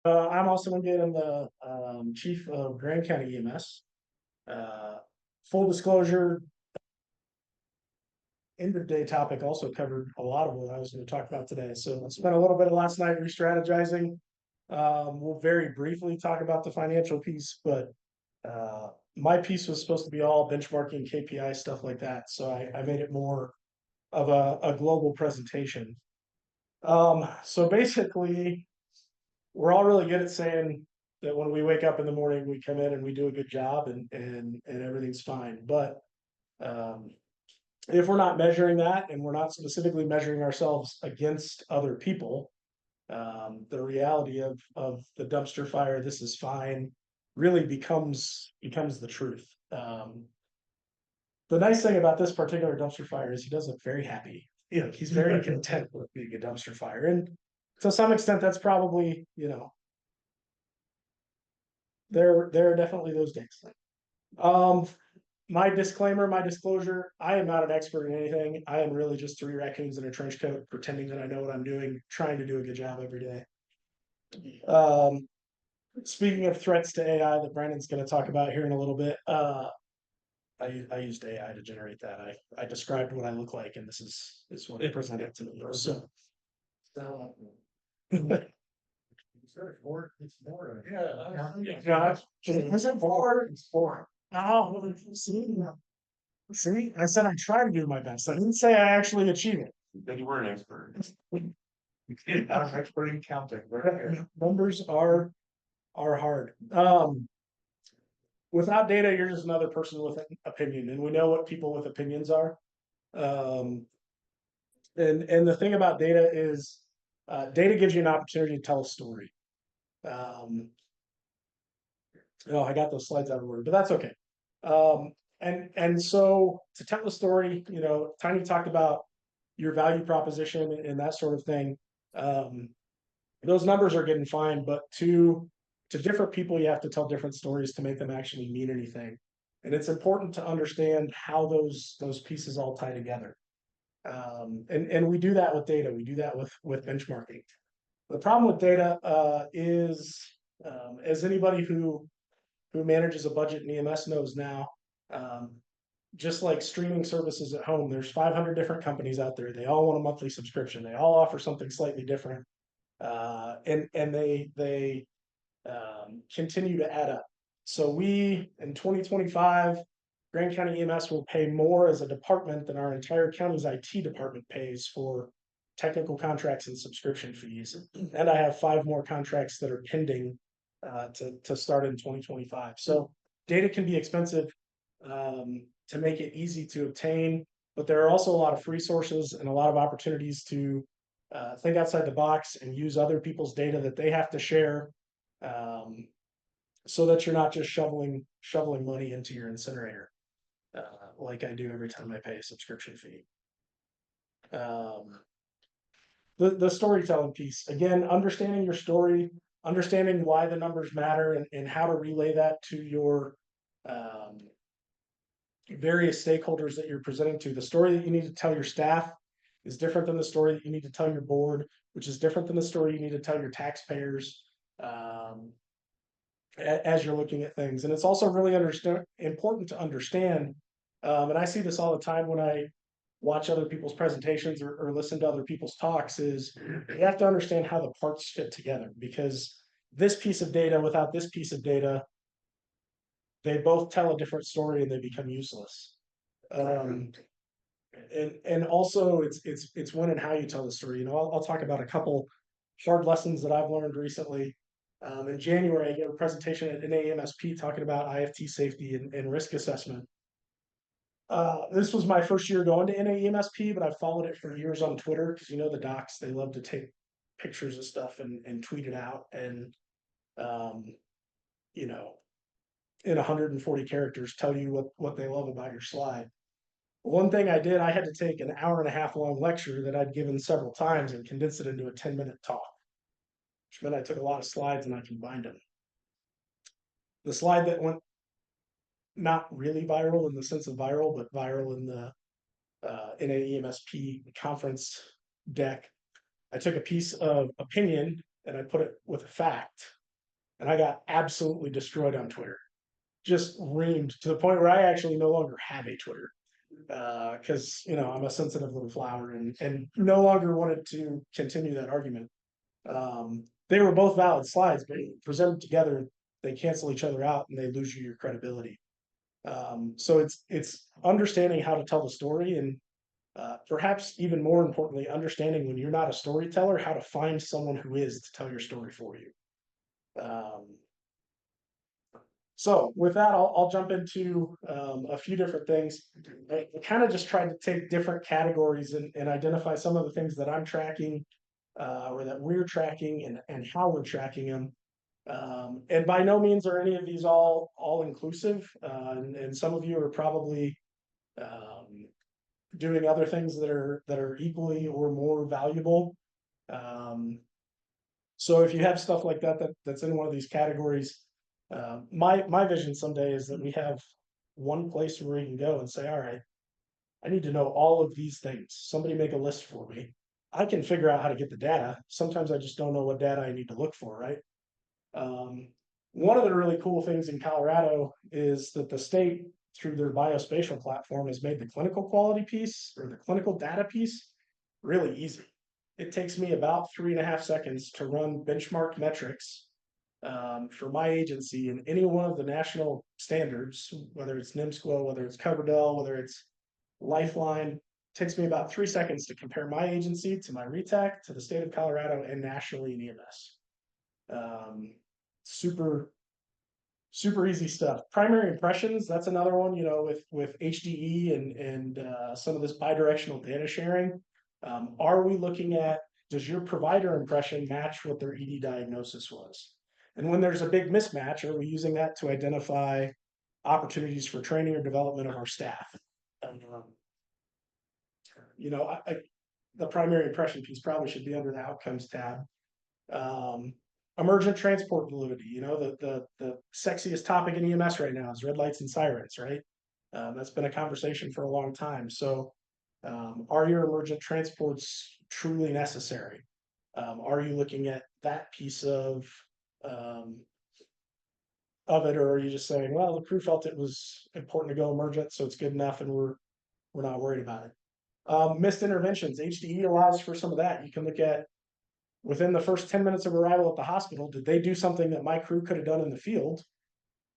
I'm also again the chief of Grand County EMS. Uh, Full disclosure, end of day topic also covered a lot of what I was going to talk about today. So I spent a little bit of last night re-strategizing. We'll very briefly talk about the financial piece, but my piece was supposed to be all benchmarking, KPI, stuff like that. So I made it more of a global presentation. So basically, we're all really good at saying that when we wake up in the morning, we come in and we do a good job and everything's fine. But um, if we're not measuring that and we're not specifically measuring ourselves against other people, the reality of the dumpster fire, this is fine, really becomes the truth. The nice thing about this particular dumpster fire is he does look very happy. He's very content with being a dumpster fire, and to some extent, that's probably there are definitely those days. Um, my disclaimer, my disclosure, I am not an expert in anything. I am really just three raccoons in a trench coat pretending that I know what I'm doing, trying to do a good job every day. Um, Speaking of threats to AI that Brandon's going to talk about here in a little bit, I used AI to generate that. I described what I look like, and this is what it presented to me. So, yeah, is it four? It's four. Oh, see, I said I try to do my best. I didn't say I actually achieve it. Then you were an expert. I'm an expert in counting. Numbers are hard. Without data, you're just another person with an opinion, and we know what people with opinions are. Um, and the thing about data is, data gives you an opportunity to tell a story. Um, oh, I got those slides out of order, but that's okay. And so to tell the story, Tiny talked about your value proposition and that sort of thing. Um, those numbers are getting fine, but to different people, you have to tell different stories to make them actually mean anything. And it's important to understand how those pieces all tie together. And we do that with data. We do that with benchmarking. The problem with data is, as anybody who manages a budget in EMS knows now, um, just like streaming services at home, there's 500 different companies out there. They all want a monthly subscription. They all offer something slightly different, and they continue to add up. So we in 2025, Grand County EMS will pay more as a department than our entire county's IT department pays for technical contracts and subscription fees. And I have 5 more contracts that are pending to start in 2025. So data can be expensive to make it easy to obtain, but there are also a lot of free sources and a lot of opportunities to think outside the box and use other people's data that they have to share, um, so that you're not just shoveling money into your incinerator, like I do every time I pay a subscription fee. The storytelling piece, again, understanding your story, understanding why the numbers matter, and how to relay that to your um, various stakeholders that you're presenting to. The story that you need to tell your staff is different than the story that you need to tell your board, which is different than the story you need to tell your taxpayers. As you're looking at things. And it's also really important to understand. And I see this all the time when I watch other people's presentations or listen to other people's talks, is you have to understand how the parts fit together, because this piece of data without this piece of data, they both tell a different story and they become useless. And also it's when and how you tell the story. I'll talk about a couple hard lessons that I've learned recently. In January, I gave a presentation at NAEMSP talking about IFT safety and risk assessment. This was my first year going to NAEMSP, but I've followed it for years on Twitter, because the docs, they love to take pictures of stuff and tweet it out, and um, you know in 140 characters tell you what they love about your slide. One thing I did, I had to take an hour and a half long lecture that I'd given several times and condense it into a 10-minute talk, which meant I took a lot of slides and I combined them. The slide that went not really viral in the sense of viral, but viral in the NAEMSP conference deck, I took a piece of opinion and I put it with a fact, and I got absolutely destroyed on Twitter. Just reamed to the point where I actually no longer have a Twitter because I'm a sensitive little flower and no longer wanted to continue that argument. They were both valid slides, but presented together, they cancel each other out and they lose you your credibility. So it's understanding how to tell the story and perhaps even more importantly, understanding when you're not a storyteller, how to find someone who is to tell your story for you. So with that, I'll jump into a few different things. I kind of just tried to take different categories and identify some of the things that I'm tracking or that we're tracking and how we're tracking them. And by no means are any of these all inclusive. And some of you are probably doing other things that are equally or more valuable. So if you have stuff like that's in one of these categories, my vision someday is that we have one place where we can go and say, all right, I need to know all of these things. Somebody make a list for me. I can figure out how to get the data. Sometimes I just don't know what data I need to look for, right? One of the really cool things in Colorado is that the state, through their biospatial platform, has made the clinical quality piece or the clinical data piece really easy. It takes me about 3.5 seconds to run benchmark metrics for my agency in any one of the national standards, whether it's NIMSQA, whether it's Coverdell, whether it's Lifeline. It takes me about 3 seconds to compare my agency to my RETAC, to the state of Colorado, and nationally in EMS. Super easy stuff. Primary impressions, that's another one, with HDE and some of this bidirectional data sharing. Are we looking at, does your provider impression match what their ED diagnosis was? And when there's a big mismatch, are we using that to identify opportunities for training or development of our staff? The primary impression piece probably should be under the outcomes tab. Emergent transport validity, the sexiest topic in EMS right now is red lights and sirens, right? That's been a conversation for a long time. So are your emergent transports truly necessary? Are you looking at that piece of it, or are you just saying, well, the crew felt it was important to go emergent, so it's good enough, and we're not worried about it. Missed interventions, HDE allows for some of that. You can look at within the first 10 minutes of arrival at the hospital, did they do something that my crew could have done in the field?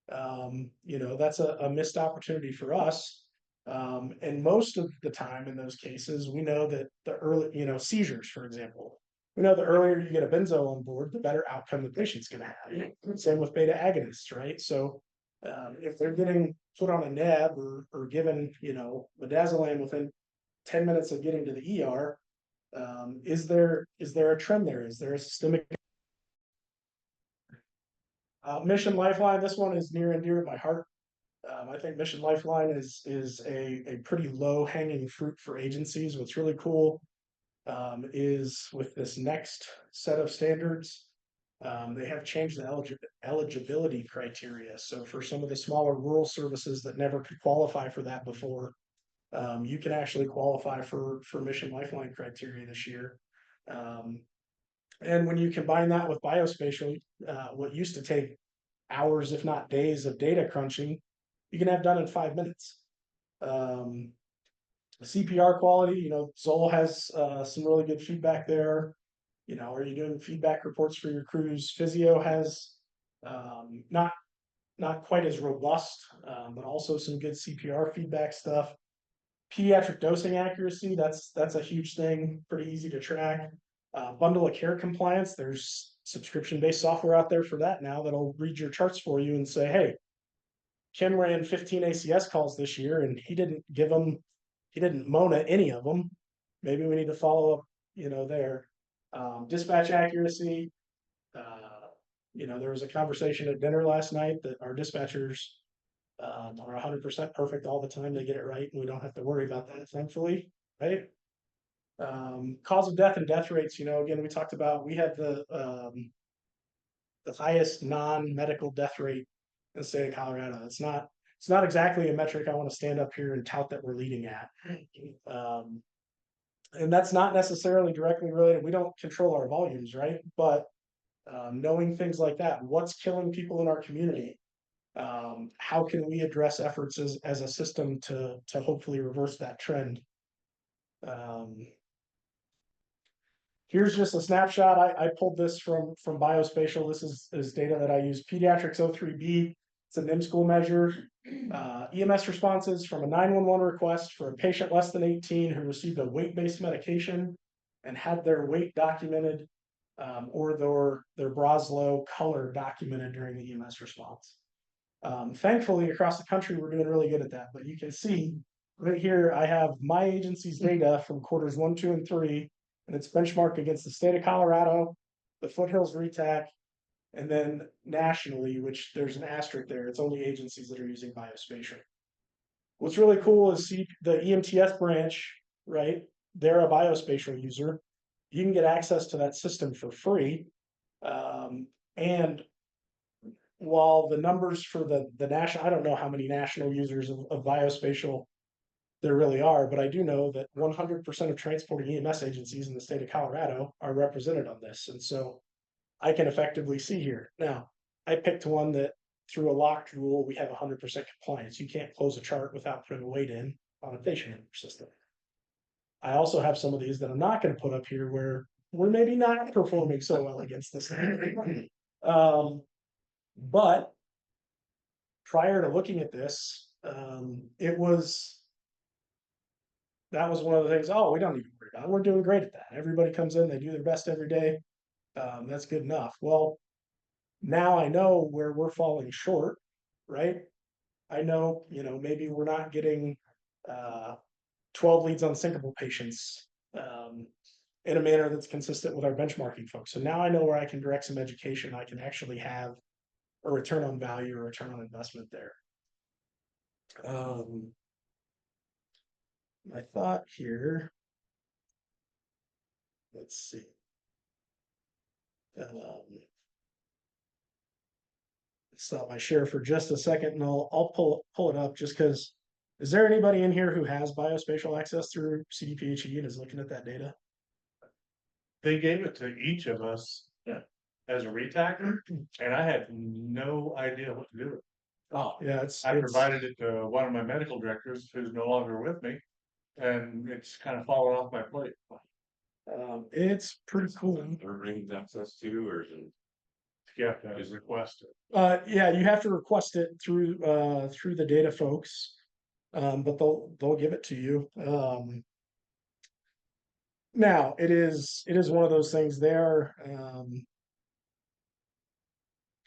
That's a missed opportunity for us. And most of the time in those cases, we know that the early, seizures, for example, we know the earlier you get a benzo on board, the better outcome the patient's going to have. Same with beta agonists, right? So if they're getting put on a neb or given, midazolam within 10 minutes of getting to the ER, is there a trend there? Is there a systemic Mission Lifeline? This one is near and dear to my heart. I think Mission Lifeline is a pretty low hanging fruit for agencies. What's really cool is with this next set of standards, they have changed the eligibility criteria. So for some of the smaller rural services that never could qualify for that before, you can actually qualify for Mission Lifeline criteria this year. And when you combine that with biospatial, what used to take hours, if not days of data crunching, you can have done in 5 minutes. CPR quality, Zoll has some really good feedback there. Are you doing feedback reports for your crews? Physio has not quite as robust, but also some good CPR feedback stuff. Pediatric dosing accuracy, that's a huge thing, pretty easy to track. Bundle of care compliance, there's subscription-based software out there for that now that'll read your charts for you and say, hey, Kim ran 15 ACS calls this year and he didn't Mona any of them. Maybe we need to follow up, there. Dispatch accuracy, there was a conversation at dinner last night that our dispatchers are 100% perfect all the time. They get it right, and we don't have to worry about that, thankfully, right? Cause of death and death rates, again, we talked about, we have the highest non-medical death rate in the state of Colorado. It's not exactly a metric I want to stand up here and tout that we're leading at. And that's not necessarily directly related. We don't control our volumes, right? But knowing things like that. What's killing people in our community? How can we address efforts as a system to hopefully reverse that trend? Um, Here's just a snapshot. I pulled this from Biospatial. This is data that I use. Pediatrics O3B. It's an M-school measure. EMS responses from a 911 request for a patient less than 18 who received a weight-based medication and had their weight documented, or their Broslow color documented during the EMS response. Thankfully, across the country, we're doing really good at that. But you can see right here, I have my agency's data from quarters 1, 2, and 3, and it's benchmarked against the state of Colorado, the Foothills RETAC, and then nationally, which there's an asterisk there. It's only agencies that are using Biospatial. What's really cool is see the EMTS branch, right? They're a Biospatial user. You can get access to that system for free. And while the numbers for the national, I don't know how many national users of Biospatial there really are, but I do know that 100% of transporting EMS agencies in the state of Colorado are represented on this. And so I can effectively see here. Now, I picked one that through a locked rule, we have 100% compliance. You can't close a chart without putting a weight in on a patient system. I also have some of these that I'm not going to put up here where we're maybe not performing so well against this thing. But prior to looking at this, that was one of the things. Oh, we don't need to worry about it. We're doing great at that. Everybody comes in, they do their best every day. That's good enough. Well, now I know where we're falling short, right? I know, maybe we're not getting 12 leads on syncopal patients in a manner that's consistent with our benchmarking folks. So now I know where I can direct some education. I can actually have a return on value or return on investment there. My thought here, let's see. Stop my share for just a second and I'll pull it up just because. Is there anybody in here who has Biospatial access through CDPHE and is looking at that data? They gave it to each of us as a RETAC, and I had no idea what to do with it. Oh, yeah, I provided it to one of my medical directors who's no longer with me, and it's kind of fallen off my plate. It's pretty cool. Brings access to, or is it? Yeah, is requested. Yeah, you have to request it through the data folks, but they'll give it to you. Now it is one of those things. They're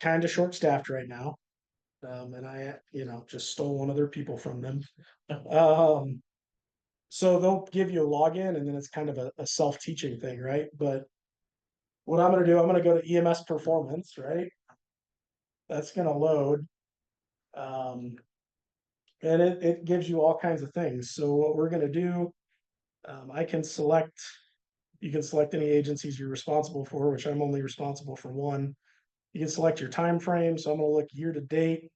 kind of short staffed right now, and I just stole one of their people from them. So they'll give you a login, and then it's kind of a self-teaching thing, right? But what I'm going to do, I'm going to go to EMS performance, right? That's going to load. And it gives you all kinds of things. So what we're going to do, you can select any agencies you're responsible for, which I'm only responsible for one. You can select your time frame. So I'm going to look year to date.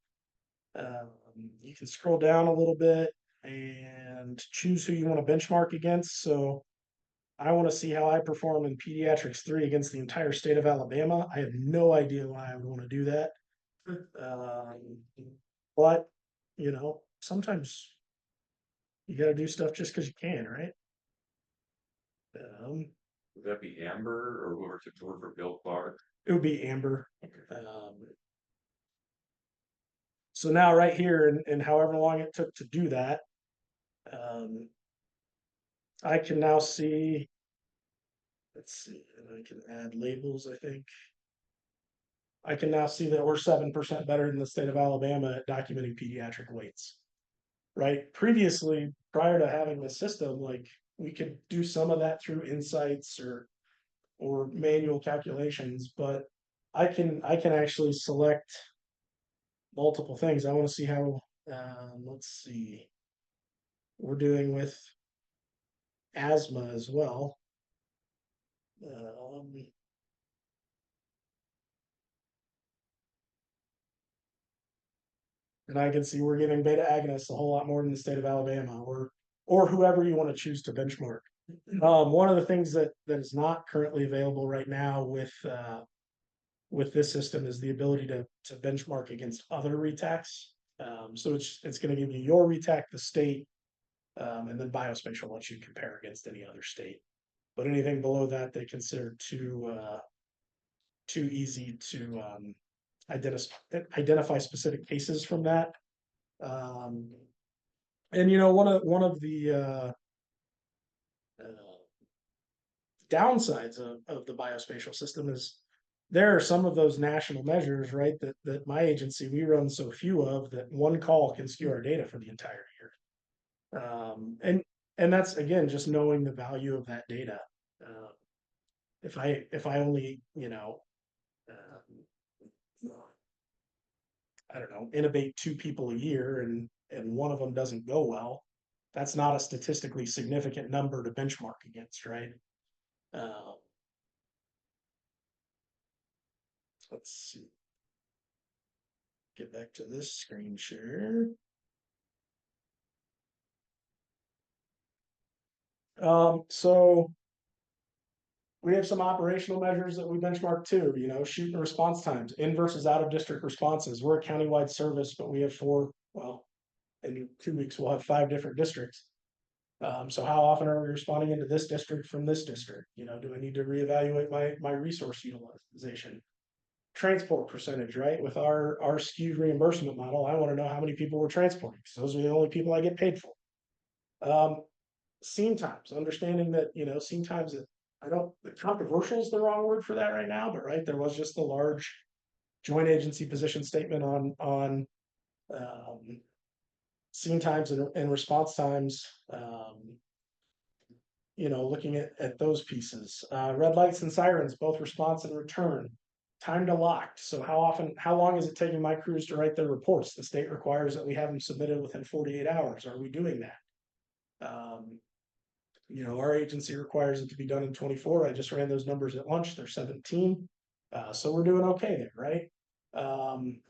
You can scroll down a little bit and choose who you want to benchmark against. So I want to see how I perform in Pediatrics 3 against the entire state of Alabama. I have no idea why I would want to do that. But, sometimes you got to do stuff just because you can, right? Would that be Amber or whoever took over for Bill Clark? It would be Amber. So now right here, and however long it took to do that, I can now see, let's see, and I can add labels, I think. I can now see that we're 7% better than the state of Alabama at documenting pediatric weights. Right? Previously, prior to having the system, like we could do some of that through insights or manual calculations, but I can actually select multiple things. I want to see how let's see, we're doing with asthma as well. And I can see we're giving beta agonists a whole lot more than the state of Alabama or whoever you want to choose to benchmark. One of the things that is not currently available right now with with this system is the ability to benchmark against other retacks. So it's gonna give you your retack, the state, and then biospatial lets you compare against any other state. But anything below that, they consider too easy to identify specific cases from that. And you know, one of the downsides of the biospatial system is there are some of those national measures, right, that my agency, we run so few of that one call can skew our data for the entire year. And that's again just knowing the value of that data. If I only, you know, I don't know, intubate 2 people a year and one of them doesn't go well, that's not a statistically significant number to benchmark against, right? Let's see. Get back to this screen share. So we have some operational measures that we benchmark too, you know, shoot and response times, in versus out of district responses. We're a countywide service, but we have 4, well, in 2 weeks, we'll have 5 different districts. So how often are we responding into this district from this district? You know, do I need to reevaluate my resource utilization? Transport percentage, right? With our skewed reimbursement model, I want to know how many people we're transporting, because those are the only people I get paid for. Scene times, understanding that, you know, scene times, the controversial is the wrong word for that right now, but right, there was just a large joint agency position statement on scene times and response times, you know, looking at those pieces. Red lights and sirens, both response and return. Time to locked. So how long is it taking my crews to write their reports? The state requires that we have them submitted within 48 hours. Are we doing that? You know, our agency requires it to be done in 24. I just ran those numbers at lunch. They're 17. So we're doing okay there, right?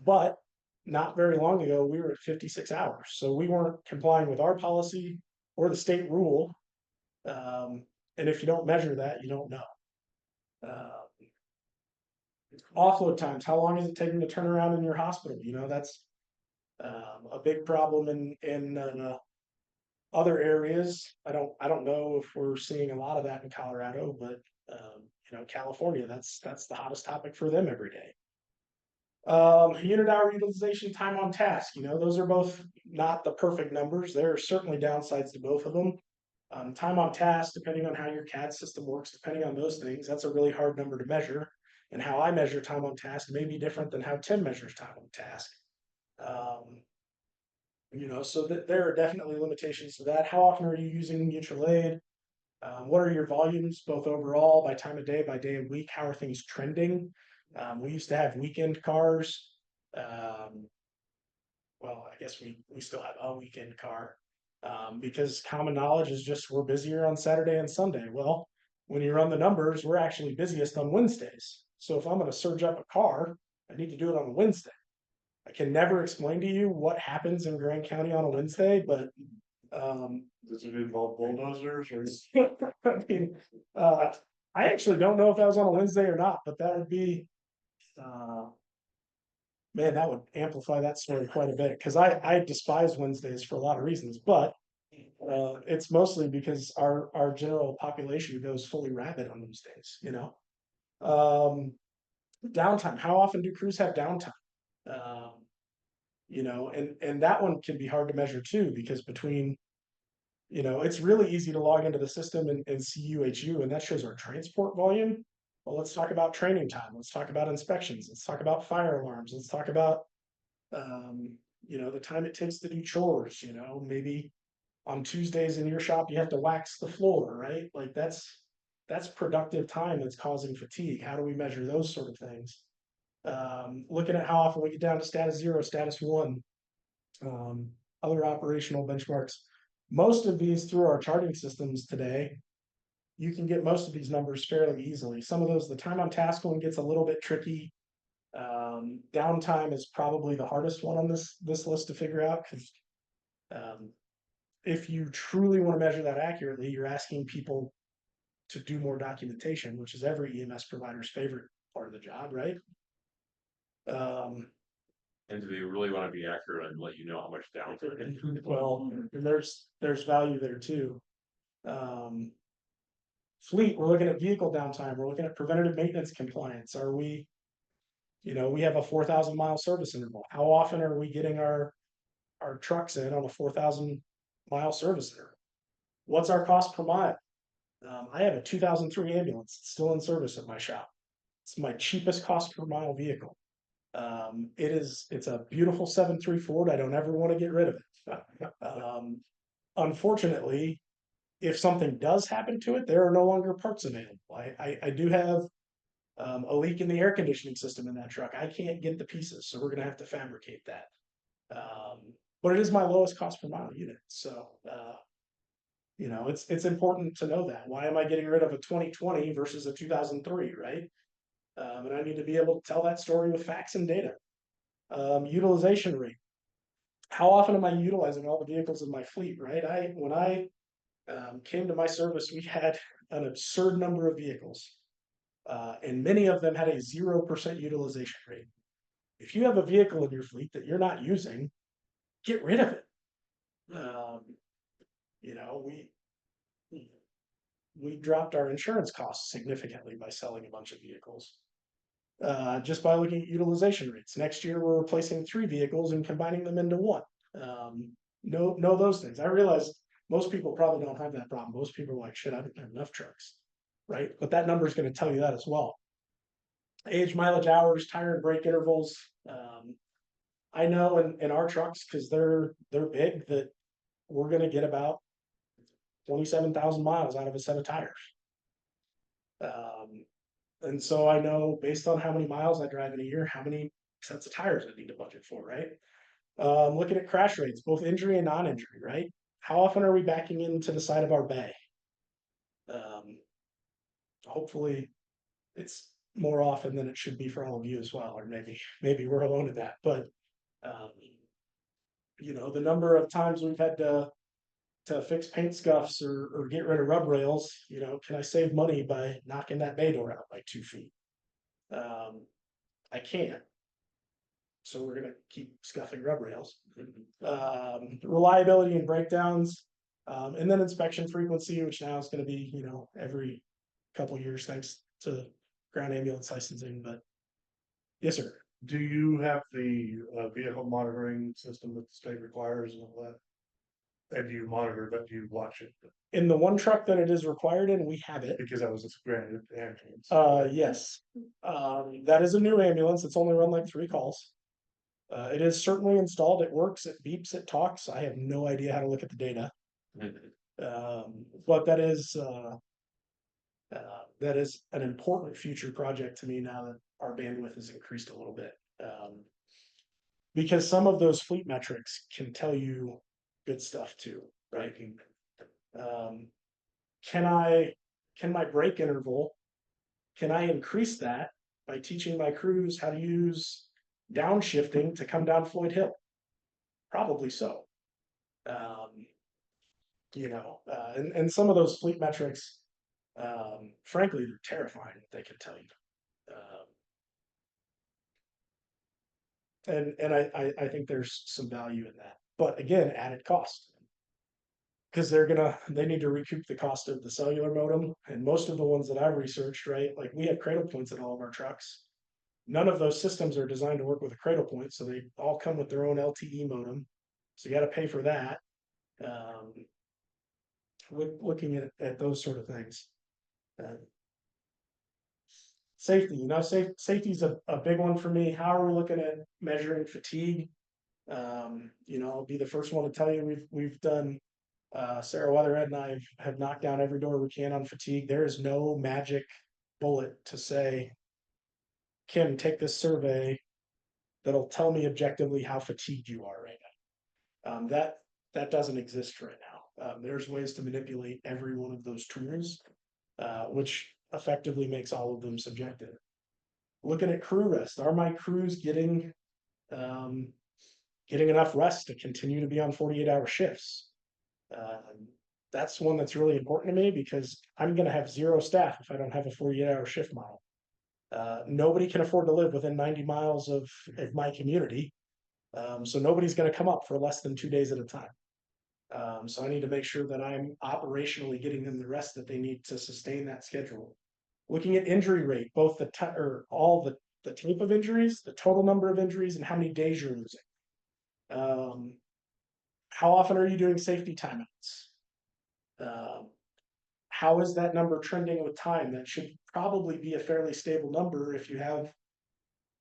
But not very long ago, we were at 56 hours. So we weren't complying with our policy or the state rule. And if you don't measure that, you don't know. Offload times, how long is it taking to turn around in your hospital? You know, that's a big problem in other areas. I don't know if we're seeing a lot of that in Colorado, but you know, California, that's the hottest topic for them every day. Unit hour utilization, time on task, you know, those are both not the perfect numbers. There are certainly downsides to both of them. Time on task, depending on how your CAD system works, depending on those things, that's a really hard number to measure. And how I measure time on task may be different than how Tim measures time on task. You know, so there are definitely limitations to that. How often are you using mutual aid? What are your volumes, both overall, by time of day of week? How are things trending? We used to have weekend cars. Well, I guess we still have a weekend car, because common knowledge is just we're busier on Saturday and Sunday. Well, when you run the numbers, we're actually busiest on Wednesdays. So if I'm going to surge up a car, I need to do it on a Wednesday. I can never explain to you what happens in Grand County on a Wednesday, but Does it involve bulldozers or? I mean, I actually don't know if that was on a Wednesday or not, but that would be, man, that would amplify that story quite a bit, because I despise Wednesdays for a lot of reasons, but it's mostly because our general population goes fully rabid on those days, you know. Downtime, how often do crews have downtime? You know, and that one can be hard to measure too, because between, you know, it's really easy to log into the system and see UHU, and that shows our transport volume. Well, let's talk about training time. Let's talk about inspections. Let's talk about fire alarms. Let's talk about, you know, the time it takes to do chores. You know, maybe on Tuesdays in your shop, you have to wax the floor, right? Like that's productive time that's causing fatigue. How do we measure those sort of things? Looking at how often we get down to status 0, status 1, other operational benchmarks. Most of these through our charting systems today, you can get most of these numbers fairly easily. Some of those, the time on task one gets a little bit tricky. Downtime is probably the hardest one on this list to figure out, because if you truly want to measure that accurately, you're asking people to do more documentation, which is every EMS provider's favorite part of the job, right? And do they really want to be accurate and let you know how much downtime? Well, and there's value there too. Fleet, we're looking at vehicle downtime, we're looking at preventative maintenance compliance, are we? You know, we have a 4,000 mile service interval, how often are we getting our trucks in on a 4,000 mile service interval? What's our cost per mile? I have a 2003 ambulance, it's still in service at my shop. It's my cheapest cost per mile vehicle. It's a beautiful 7.3 Ford. I don't ever want to get rid of it. Unfortunately, if something does happen to it, there are no longer parts available. I do have a leak in the air conditioning system in that truck. I can't get the pieces, so we're gonna have to fabricate that. But it is my lowest cost per mile unit, so you know, it's important to know that. Why am I getting rid of a 2020 versus a 2003, right? And I need to be able to tell that story with facts and data. Utilization rate. How often am I utilizing all the vehicles in my fleet, right? When I came to my service, we had an absurd number of vehicles. And many of them had a 0% utilization rate. If you have a vehicle in your fleet that you're not using, get rid of it. You know, we dropped our insurance costs significantly by selling a bunch of vehicles. Just by looking at utilization rates. Next year, we're replacing 3 vehicles and combining them into 1. Know those things. I realize most people probably don't have that problem. Most people are like, shit, I don't have enough trucks, right? But that number is going to tell you that as well. Age, mileage, hours, tire and brake intervals. I know in our trucks, because they're big, that we're going to get about 27,000 miles out of a set of tires. And so I know based on how many miles I drive in a year, how many sets of tires I need to budget for, right? Looking at crash rates, both injury and non-injury, right? How often are we backing into the side of our bay? Hopefully it's more often than it should be for all of you as well, or maybe we're alone in that, but you know, the number of times we've had to fix paint scuffs or get rid of rub rails, you know, can I save money by knocking that bay door out by 2 feet? I can't. So we're gonna keep scuffing rub rails. Reliability and breakdowns, and then inspection frequency, which now is gonna be, you know, every couple years thanks to ground ambulance licensing, but yes, sir. Do you have the vehicle monitoring system that the state requires and all that? And do you monitor, but do you watch it? In the one truck that it is required in, we have it. Because that was a granted ambulance. Yes. That is a new ambulance. It's only run like 3 calls. It is certainly installed. It works, it beeps, it talks. I have no idea how to look at the data. But that is an important future project to me now that our bandwidth has increased a little bit. Because some of those fleet metrics can tell you good stuff too, right? Can my brake interval, can I increase that by teaching my crews how to use downshifting to come down Floyd Hill? Probably so. You know, and some of those fleet metrics, frankly, they're terrifying what they can tell you. And I think there's some value in that, but again, added cost. Because they need to recoup the cost of the cellular modem, and most of the ones that I've researched, right, like we have cradle points in all of our trucks. None of those systems are designed to work with a cradle point, so they all come with their own LTE modem. So you got to pay for that. Looking at those sort of things. Safety, you know, safety is a big one for me. How are we looking at measuring fatigue? You know, I'll be the first one to tell you we've done. Sarah Weatherhead and I have knocked down every door we can on fatigue. There is no magic bullet to say, Kim, take this survey that'll tell me objectively how fatigued you are right now. That doesn't exist right now. There's ways to manipulate every one of those tools, which effectively makes all of them subjective. Looking at crew rest, are my crews getting enough rest to continue to be on 48-hour shifts? That's one that's really important to me because I'm going to have 0 staff if I don't have a 48-hour shift model. Nobody can afford to live within 90 miles of my community. So nobody's gonna come up for less than 2 days at a time. So I need to make sure that I'm operationally getting them the rest that they need to sustain that schedule. Looking at injury rate, both or all the type of injuries, the total number of injuries, and how many days you're losing. How often are you doing safety timeouts? How is that number trending with time? That should probably be a fairly stable number if you have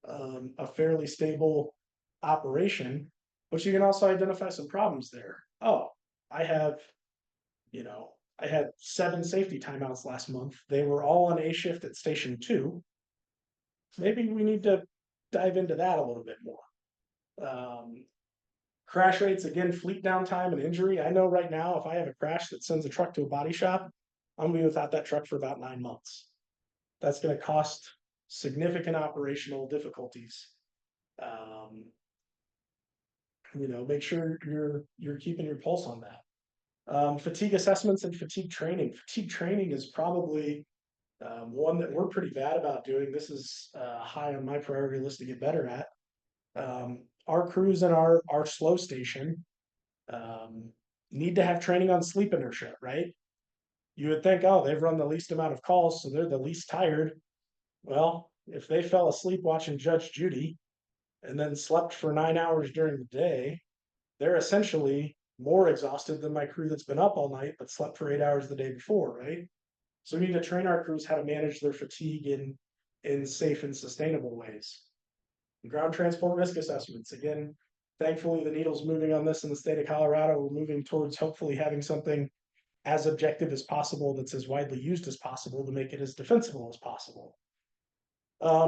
a fairly stable operation, but you can also identify some problems there. Oh, I have, I had 7 safety timeouts last month. They were all on A shift at station 2. Maybe we need to dive into that a little bit more. Crash rates, again, fleet downtime and injury. I know right now, if I have a crash that sends a truck to a body shop, I'm gonna be without that truck for about 9 months. That's gonna cost significant operational difficulties. Make sure you're keeping your pulse on that. Fatigue assessments and fatigue training. Fatigue training is probably one that we're pretty bad about doing. This is high on my priority list to get better at. Our crews in our slow station need to have training on sleep inertia, right? You would think, oh, they've run the least amount of calls, so they're the least tired. Well, if they fell asleep watching Judge Judy and then slept for 9 hours during the day, they're essentially more exhausted than my crew that's been up all night but slept for 8 hours the day before, right? So we need to train our crews how to manage their fatigue in safe and sustainable ways. Ground transport risk assessments. Again, thankfully the needle's moving on this in the state of Colorado. We're moving towards hopefully having something as objective as possible that's as widely used as possible to make it as defensible as possible.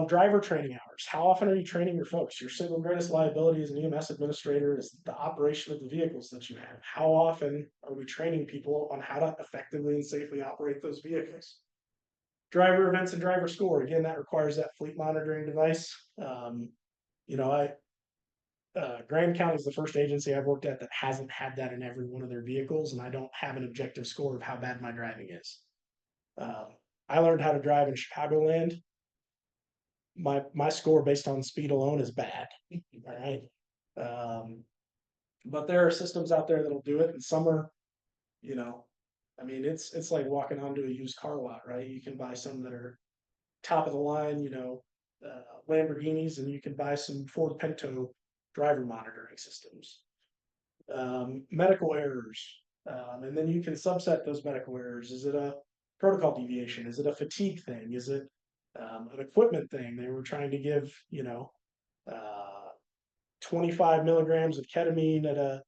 Driver training hours. How often are you training your folks? Your single greatest liability as an EMS administrator is the operation of the vehicles that you have. How often are we training people on how to effectively and safely operate those vehicles? Driver events and driver score. Again, that requires that fleet monitoring device. Grand County is the first agency I've worked at that hasn't had that in every one of their vehicles, and I don't have an objective score of how bad my driving is. I learned how to drive in Chicagoland. My score based on speed alone is bad. All right. But there are systems out there that'll do it, and some are, it's like walking onto a used car lot, right? You can buy some that are top of the line, Lamborghinis, and you can buy some Ford Pinto driver monitoring systems. Medical errors, and then you can subset those medical errors. Is it a protocol deviation? Is it a fatigue thing? Is it an equipment thing? They were trying to give 25 milligrams of ketamine at a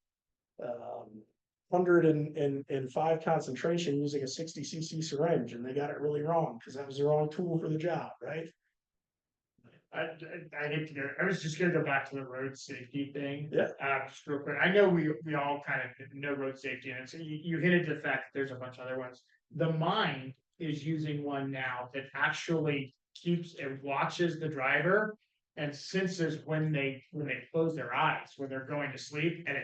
105 concentration using a 60 cc syringe, and they got it really wrong because that was the wrong tool for the job, right? I hate to go. I was just gonna go back to the road safety thing. Yeah. Just real quick. I know we all kind of know road safety, and so you hinted the fact that there's a bunch of other ones. The Mind is using one now that actually keeps and watches the driver and senses when they close their eyes when they're going to sleep. And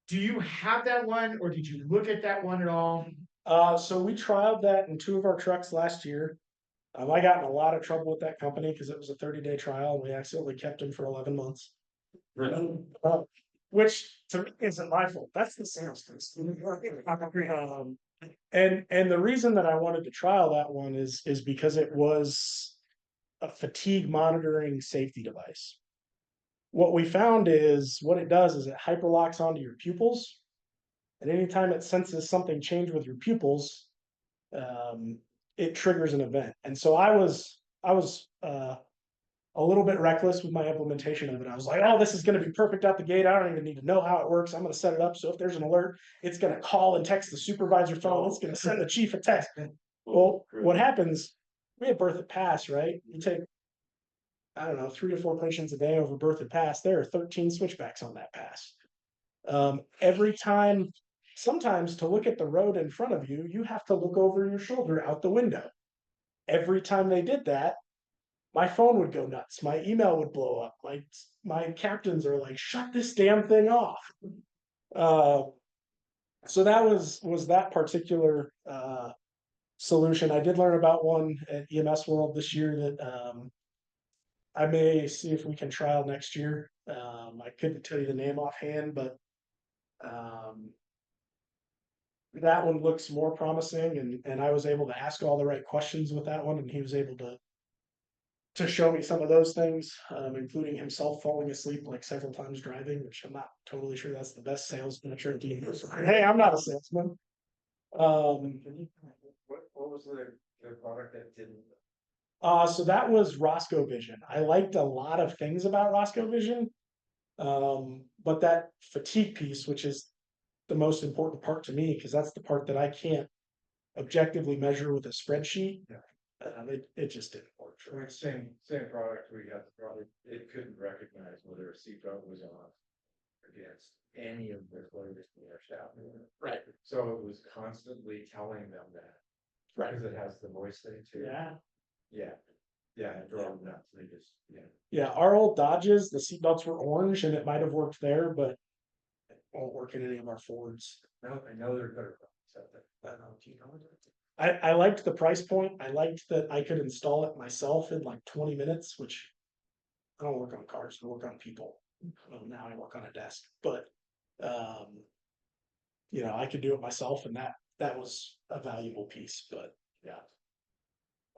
do you have that one, or did you look at that one at all? So we trialed that in 2 of our trucks last year. I got in a lot of trouble with that company because it was a 30-day trial, and we accidentally kept him for 11 months. Which to me isn't my fault. That's the sales person. And the reason that I wanted to trial that one is because it was a fatigue monitoring safety device. What we found is what it does is it hyperlocks onto your pupils, and anytime it senses something change with your pupils, it triggers an event. And so I was a little bit reckless with my implementation of it. I was like, oh, this is going to be perfect out the gate. I don't even need to know how it works. I'm going to set it up so if there's an alert, it's going to call and text the supervisor phone. It's going to send the chief a text. Well, what happens, we have birth at pass, right? You take, I don't know, 3 to 4 patients a day over birth at pass. There are 13 switchbacks on that pass. Every time, sometimes to look at the road in front of you, you have to look over your shoulder out the window. Every time they did that, my phone would go nuts. My email would blow up. My captains are like, shut this damn thing off. So that was that particular solution. I did learn about one at EMS World this year that I may see if we can trial next year. I couldn't tell you the name offhand, but um, that one looks more promising, and I was able to ask all the right questions with that one, and he was able to show me some of those things, including himself falling asleep like several times driving, which I'm not totally sure that's the best salesman trick. Hey, I'm not a salesman. What was the product that didn't? So that was Roscoe Vision. I liked a lot of things about Roscoe Vision. But that fatigue piece, which is the most important part to me, because that's the part that I can't objectively measure with a spreadsheet. It just didn't work for me. Same product, we got the product, it couldn't recognize whether a seatbelt was on against any of the clothing in our staff. Right. So it was constantly telling them that, Right. because it has the voice thing too. Yeah. Yeah, it drove them nuts, they just, Yeah. Our old Dodges, the seatbelts were orange and it might have worked there, but it won't work in any of our Fords. No, I know they're better. Do you know? I liked the price point. I liked that I could install it myself in like 20 minutes, which I don't work on cars, I work on people. Well, now I work on a desk, but I could do it myself, and that was a valuable piece, but yeah.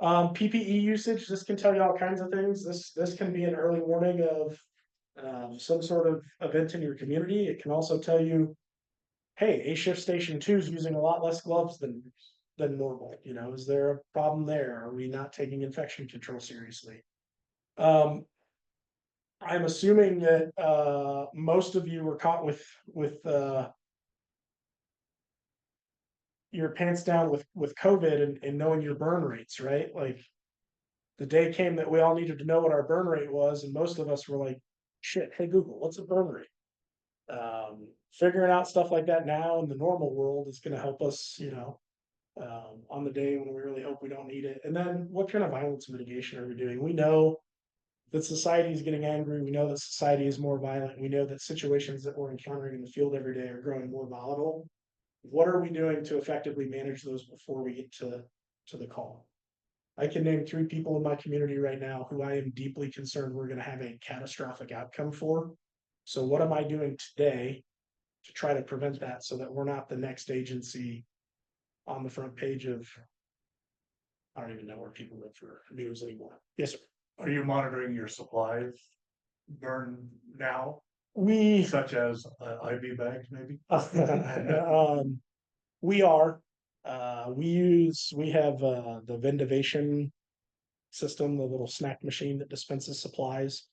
PPE usage, this can tell you all kinds of things. This can be an early warning of some sort of event in your community. It can also tell you, hey, A shift station 2 is using a lot less gloves than normal. Is there a problem there? Are we not taking infection control seriously? I'm assuming that most of you were caught with your pants down with COVID and knowing your burn rates, right? Like the day came that we all needed to know what our burn rate was, and most of us were like, shit, hey Google, what's a burn rate? Figuring out stuff like that now in the normal world is going to help us, on the day when we really hope we don't need it. And then what kind of violence mitigation are we doing? We know that society is getting angry. We know that society is more violent. We know that situations that we're encountering in the field every day are growing more volatile. What are we doing to effectively manage those before we get to the call? I can name 3 people in my community right now who I am deeply concerned we're going to have a catastrophic outcome for. So what am I doing today to try to prevent that so that we're not the next agency on the front page of, I don't even know where people live for news anymore. Yes, sir. Are you monitoring your supplies burn now, We such as IV bags maybe? we are. We have the Vendivation system, the little snack machine that dispenses supplies.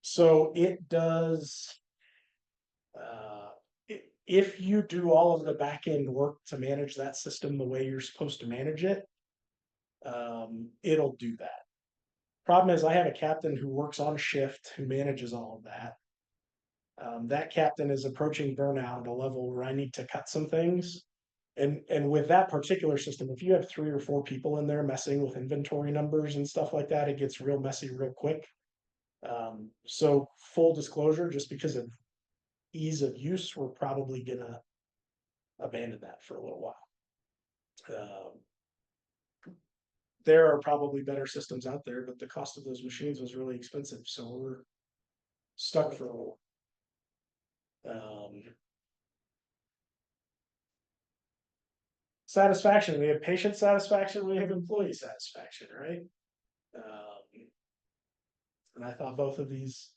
So it does. If you do all of the back end work to manage that system the way you're supposed to manage it, it'll do that. Problem is, I have a captain who works on shift who manages all of that. That captain is approaching burnout at a level where I need to cut some things. And with that particular system, if you have 3 or 4 people in there messing with inventory numbers and stuff like that, it gets real messy real quick. So full disclosure, just because of ease of use, we're probably gonna abandon that for a little while. There are probably better systems out there, but the cost of those machines was really expensive, so we're stuck for a little. Satisfaction, we have patient satisfaction, we have employee satisfaction, right? And I thought both of these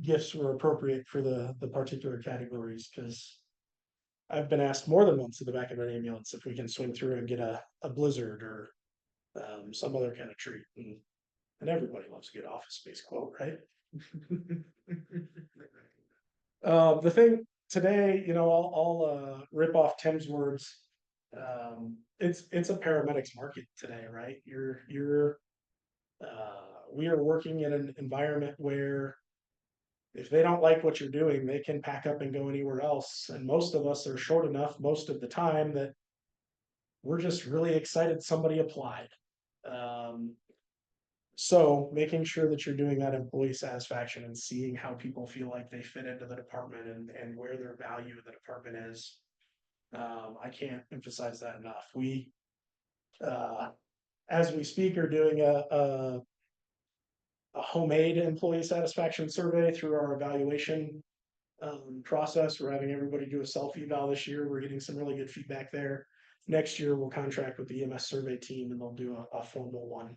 gifts were appropriate for the particular categories, because I've been asked more than once in the back of an ambulance if we can swing through and get a blizzard or some other kind of treat, and everybody loves a good office space quote, right? The thing today, I'll rip off Tim's words. It's a paramedics market today, right? We are working in an environment where if they don't like what you're doing, they can pack up and go anywhere else. And most of us are short enough most of the time that we're just really excited somebody applied. So making sure that you're doing that employee satisfaction and seeing how people feel like they fit into the department and where their value in the department is. I can't emphasize that enough. We, as we speak, are doing a homemade employee satisfaction survey through our evaluation process. We're having everybody do a self eval this year. We're getting some really good feedback there. Next year, we'll contract with the EMS survey team and they'll do a formal one.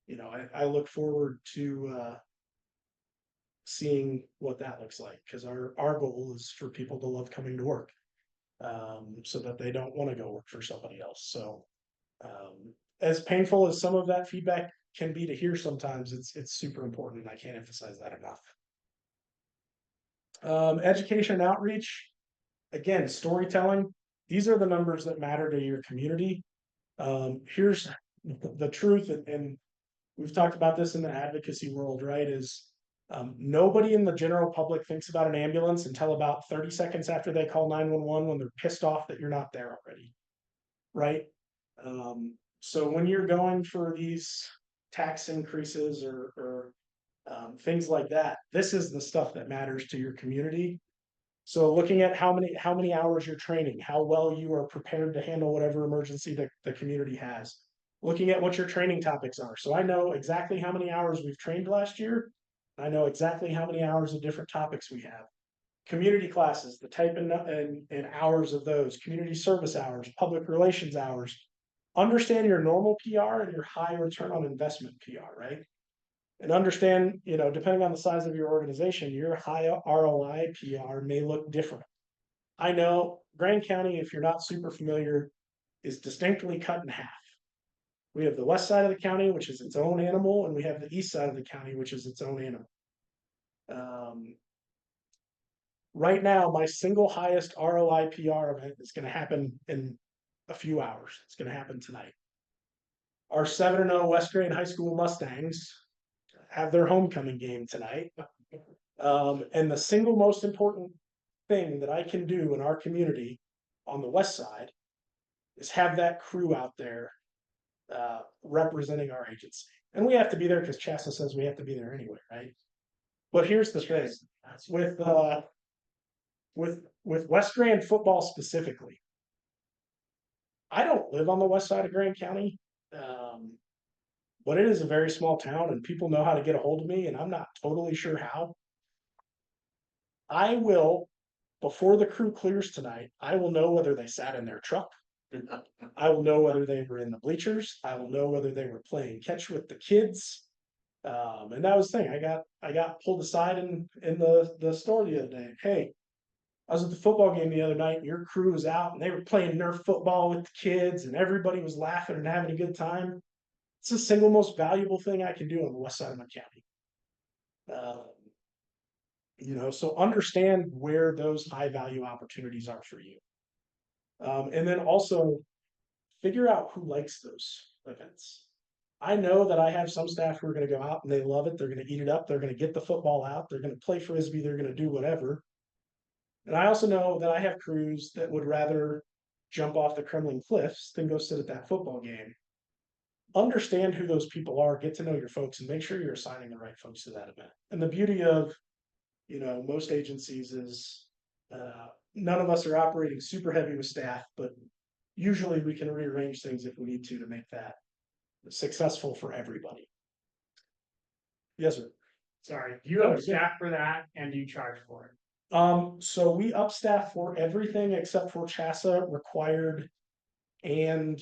You know, I look forward to seeing what that looks like, because our goal is for people to love coming to work, so that they don't want to go work for somebody else. So as painful as some of that feedback can be to hear sometimes, it's super important, and I can't emphasize that enough. Education and outreach, again, storytelling. These are the numbers that matter to your community. Here's the truth, and we've talked about this in the advocacy world, right? Is nobody in the general public thinks about an ambulance until about 30 seconds after they call 911, when they're pissed off that you're not there already, right? So when you're going for these tax increases or things like that, this is the stuff that matters to your community. So looking at how many hours you're training, how well you are prepared to handle whatever emergency the community has, looking at what your training topics are. So I know exactly how many hours we've trained last year. I know exactly how many hours of different topics we have. Community classes, the type and hours of those, community service hours, public relations hours. Understand your normal PR and your high return on investment PR, right? And understand, you know, depending on the size of your organization, your high ROI PR may look different. I know Grand County, if you're not super familiar, is distinctly cut in half. We have the west side of the county, which is its own animal, and we have the east side of the county, which is its own animal. Right now, my single highest ROI PR event is going to happen in a few hours. It's going to happen tonight. Our 7-0 West Grand High School Mustangs have their homecoming game tonight. And the single most important thing that I can do in our community on the west side is have that crew out there representing our agency. And we have to be there because CHSA says we have to be there anyway, right? But here's the thing, with West Grand football specifically, I don't live on the west side of Grand County, but it is a very small town and people know how to get a hold of me, and I'm not totally sure how. I will, before the crew clears tonight, I will know whether they sat in their truck. I will know whether they were in the bleachers. I will know whether they were playing catch with the kids. And that was the thing. I got pulled aside in the store the other day. Hey, I was at the football game the other night, and your crew was out, and they were playing Nerf football with the kids, and everybody was laughing and having a good time. It's the single most valuable thing I can do on the west side of my county. You know, so understand where those high value opportunities are for you. And then also figure out who likes those events. I know that I have some staff who are going to go out and they love it. They're going to eat it up. They're going to get the football out. They're going to play Frisbee. They're going to do whatever. And I also know that I have crews that would rather jump off the Kremlin cliffs than go sit at that football game. Understand who those people are, get to know your folks, and make sure you're assigning the right folks to that event. And the beauty of, you know, most agencies is none of us are operating super heavy with staff, but usually we can rearrange things if we need to make that successful for everybody. Yes, sir. Sorry, do you have a staff for that and do you charge for it? So we upstaff for everything except for CHSA required and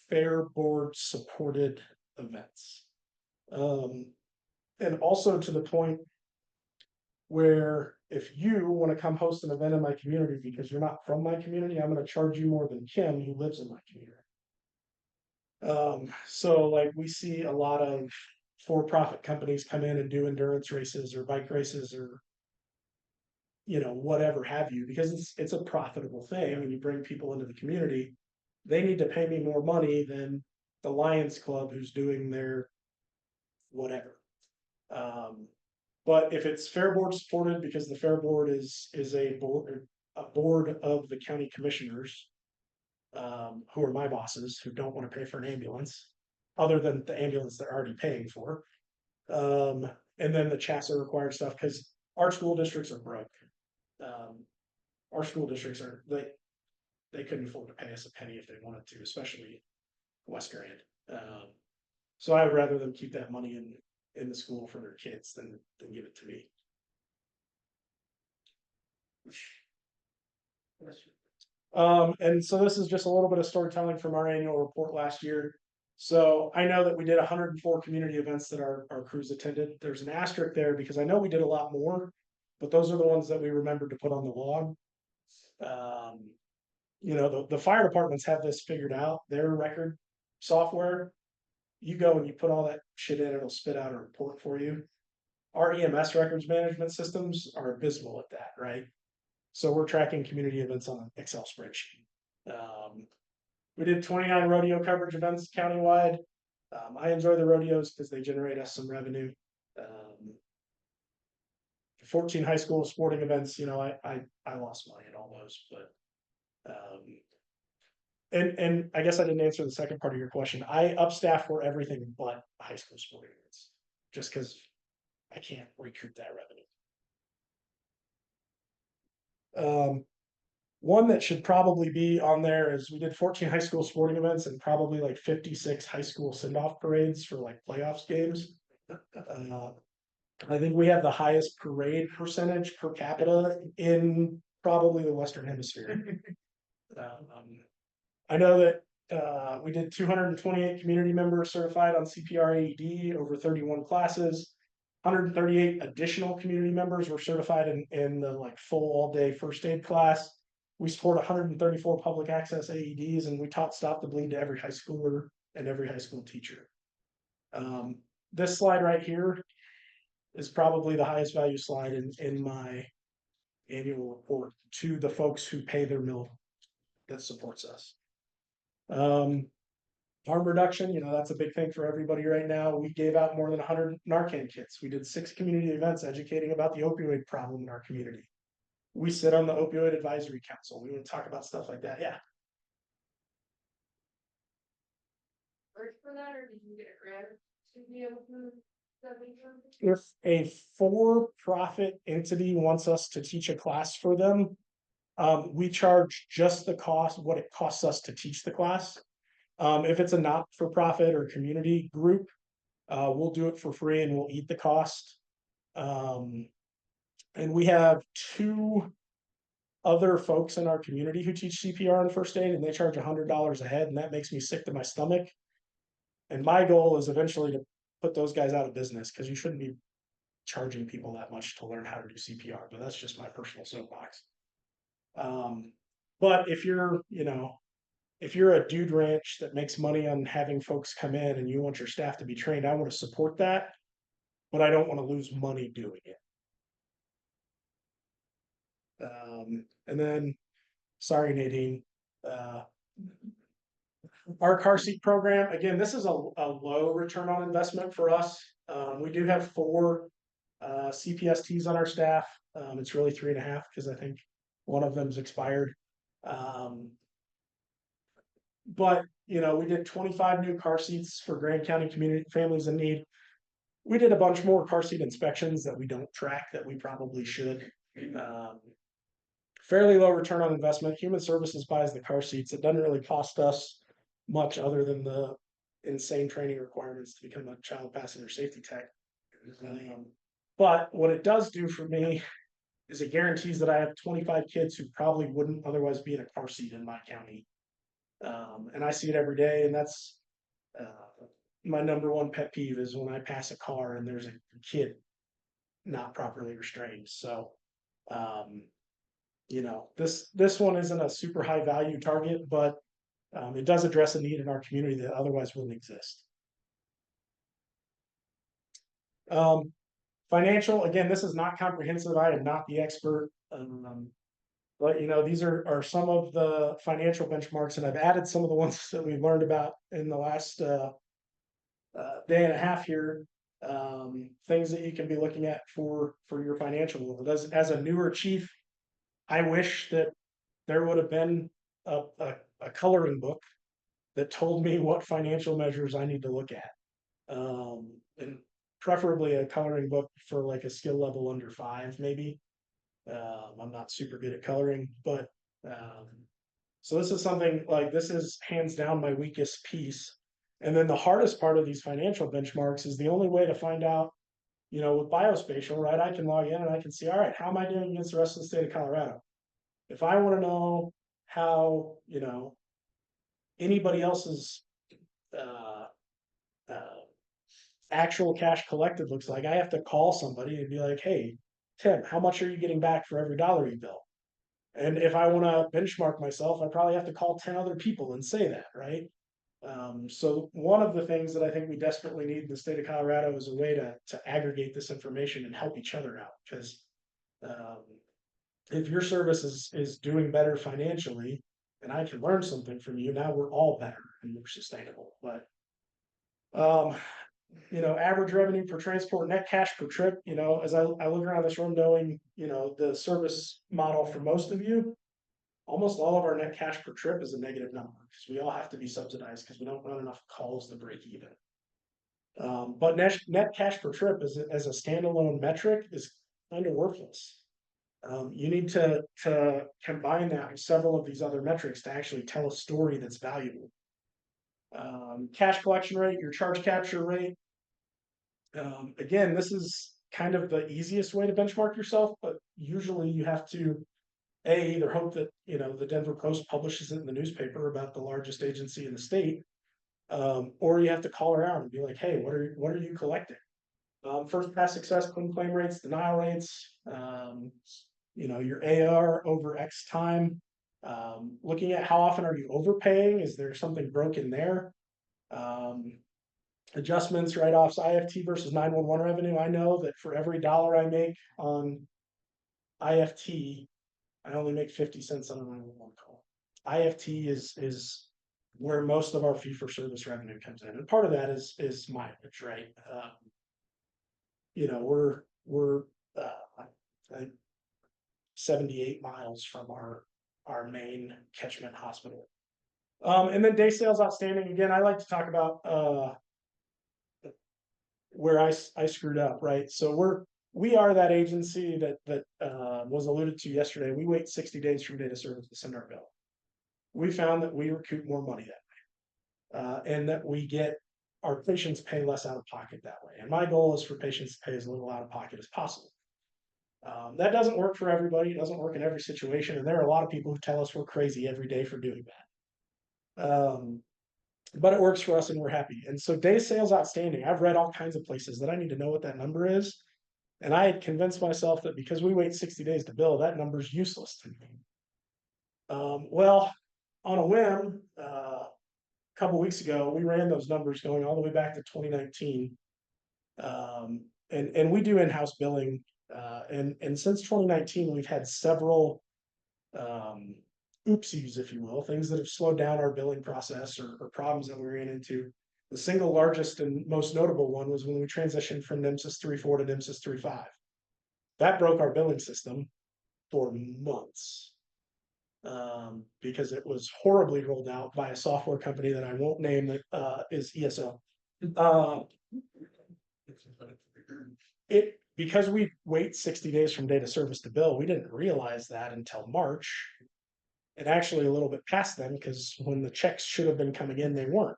Fair Board supported events. And also to the point where if you want to come host an event in my community because you're not from my community, I'm going to charge you more than Kim, who lives in my community. So like we see a lot of for-profit companies come in and do endurance races or bike races or, you know, whatever have you, because it's a profitable thing. When you bring people into the community, they need to pay me more money than the Lions Club who's doing their whatever. But if it's Fair Board supported, because the Fair Board is a board of the county commissioners, who are my bosses, who don't want to pay for an ambulance, other than the ambulance they're already paying for. And then the CHSA required stuff, because our school districts are broke. Our school districts are, they couldn't afford to pay us a penny if they wanted to, especially West Grand. So I'd rather them keep that money in the school for their kids than give it to me. And so this is just a little bit of storytelling from our annual report last year. So I know that we did 104 community events that our crews attended. There's an asterisk there because I know we did a lot more, but those are the ones that we remembered to put on the log. You know, the fire departments have this figured out, their record software. You go and you put all that shit in, it'll spit out a report for you. Our EMS records management systems are abysmal at that, right? So we're tracking community events on an Excel spreadsheet. We did 29 rodeo coverage events countywide. I enjoy the rodeos because they generate us some revenue. 14 high school sporting events, you know, I lost money at all those, but and I guess I didn't answer the second part of your question. I upstaff for everything but high school sporting events, just because I can't recoup that revenue. One that should probably be on there is we did 14 high school sporting events and probably like 56 high school send-off parades for like playoffs games. I think we have the highest parade percentage per capita in probably the Western Hemisphere. I know that we did 228 community members certified on CPR AED over 31 classes. 138 additional community members were certified in the like full all-day first aid class. We support 134 public access AEDs, and we taught Stop the Bleed to every high schooler and every high school teacher. This slide right here is probably the highest value slide in my annual report to the folks who pay their mill that supports us. Harm reduction, you know, that's a big thing for everybody right now. We gave out more than 100 Narcan kits. We did 6 community events educating about the opioid problem in our community. We sit on the opioid advisory council. We want to talk about stuff like that. Yeah. For that, or did you get a grant to be able to? If a for-profit entity wants us to teach a class for them, we charge just the cost, what it costs us to teach the class. If it's a not-for-profit or community group, we'll do it for free and we'll eat the cost. And we have 2 other folks in our community who teach CPR and first aid, and they charge $100 a head, and that makes me sick to my stomach. And my goal is eventually to put those guys out of business, because you shouldn't be charging people that much to learn how to do CPR, but that's just my personal soapbox. But if you're, you know, if you're a dude ranch that makes money on having folks come in and you want your staff to be trained, I want to support that, but I don't want to lose money doing it. And then, sorry, Nadine, our car seat program, again, this is a low return on investment for us. We do have 4 CPSTs on our staff. It's really 3.5 because I think one of them's expired. But, you know, we did 25 new car seats for Grand County community families in need. We did a bunch more car seat inspections that we don't track that we probably should. Fairly low return on investment. Human Services buys the car seats. It doesn't really cost us much other than the insane training requirements to become a child passenger safety tech. But what it does do for me is it guarantees that I have 25 kids who probably wouldn't otherwise be in a car seat in my county. And I see it every day, and that's my #1 pet peeve is when I pass a car and there's a kid not properly restrained. So you know, this one isn't a super high value target, but it does address a need in our community that otherwise wouldn't exist. Financial, again, this is not comprehensive. I am not the expert. But you know, these are some of the financial benchmarks, and I've added some of the ones that we've learned about in the last day and a half here. Things that you can be looking at for your financial world. As a newer chief, I wish that there would have been a coloring book that told me what financial measures I need to look at. And preferably a coloring book for like a skill level under 5, maybe. I'm not super good at coloring, but, so this is something like, this is hands down my weakest piece. And then the hardest part of these financial benchmarks is the only way to find out, you know, with biospatial, right? I can log in and I can see, all right, how am I doing against the rest of the state of Colorado? If I want to know how, you know, anybody else's, uh, uh, actual cash collected looks like, I have to call somebody and be like, hey, Tim, how much are you getting back for every dollar you bill? And if I want to benchmark myself, I probably have to call 10 other people and say that, right? So one of the things that I think we desperately need in the state of Colorado is a way to aggregate this information and help each other out. Because if your service is doing better financially, and I can learn something from you, now we're all better and more sustainable. But you know, average revenue per transport, net cash per trip, you know, as I look around this room knowing, you know, the service model for most of you, almost all of our net cash per trip is a negative number because we all have to be subsidized because we don't run enough calls to break even. But net cash per trip as a standalone metric is kind of worthless. You need to combine that with several of these other metrics to actually tell a story that's valuable. Cash collection rate, your charge capture rate. Again, this is kind of the easiest way to benchmark yourself, but usually you have to either hope that, you know, the Denver Post publishes it in the newspaper about the largest agency in the state, or you have to call around and be like, hey, what are you collecting? First pass success, claim rates, denial rates, you know, your AR over X time, looking at how often are you overpaying? Is there something broken there? Adjustments, write-offs, IFT versus 911 revenue. I know that for every dollar I make on IFT, I only make 50 cents on a 911 call. IFT is where most of our fee for service revenue comes in. And part of that is mileage, right? You know, we're 78 miles from our main catchment hospital. And then day sales outstanding. Again, I like to talk about where I screwed up, right? So we are that agency that was alluded to yesterday. We wait 60 days from data service to send our bill. We found that we recoup more money that way, and that we get our patients pay less out of pocket that way. And my goal is for patients to pay as little out of pocket as possible. That doesn't work for everybody. It doesn't work in every situation, and there are a lot of people who tell us we're crazy every day for doing that. But it works for us and we're happy. And so day sales outstanding, I've read all kinds of places that I need to know what that number is. And I had convinced myself that because we wait 60 days to bill, that number is useless to me. Well, on a whim, a couple weeks ago, we ran those numbers going all the way back to 2019. And we do in-house billing. And since 2019, we've had several oopsies, if you will, things that have slowed down our billing process or problems that we ran into. The single largest and most notable one was when we transitioned from NMSIS 3.4 to NMSIS 3.5. That broke our billing system for months because it was horribly rolled out by a software company that I won't name that is ESO. Because we wait 60 days from data service to bill, we didn't realize that until March. And actually a little bit past then, because when the checks should have been coming in, they weren't.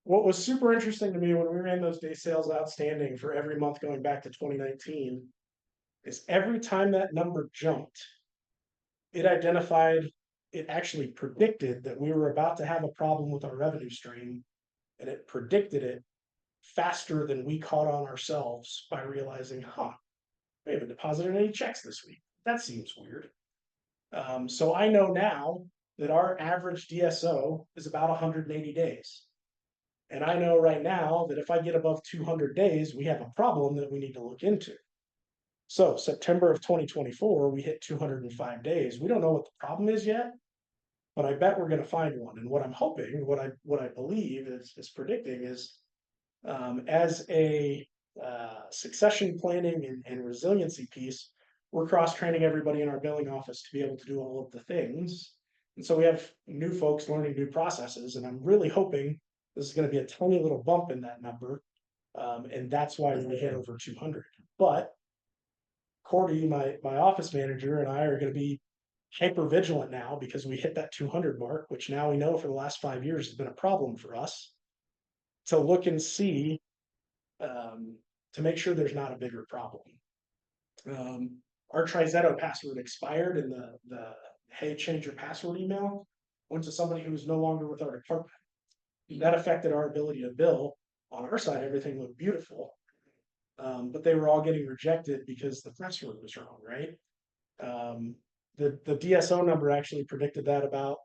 What was super interesting to me when we ran those day sales outstanding for every month going back to 2019 is every time that number jumped, it actually predicted that we were about to have a problem with our revenue stream, and it predicted it faster than we caught on ourselves by realizing, we haven't deposited any checks this week. That seems weird. So I know now that our average DSO is about 180 days. And I know right now that if I get above 200 days, we have a problem that we need to look into. So September of 2024, we hit 205 days. We don't know what the problem is yet, but I bet we're going to find one. And what I'm hoping, what I believe is predicting is as a succession planning and resiliency piece, we're cross-training everybody in our billing office to be able to do all of the things. And so we have new folks learning new processes, and I'm really hoping this is going to be a tiny little bump in that number And that's why we hit over 200. But Cordy, my office manager, and I are going to be hyper vigilant now because we hit that 200 mark, which now we know for the last 5 years has been a problem for us. To look and see, to make sure there's not a bigger problem. Our TriZetto password expired, and the hey, change your password email went to somebody who was no longer with our department. That affected our ability to bill. On our side, everything looked beautiful. But they were all getting rejected because the password was wrong, right? The DSO number actually predicted that about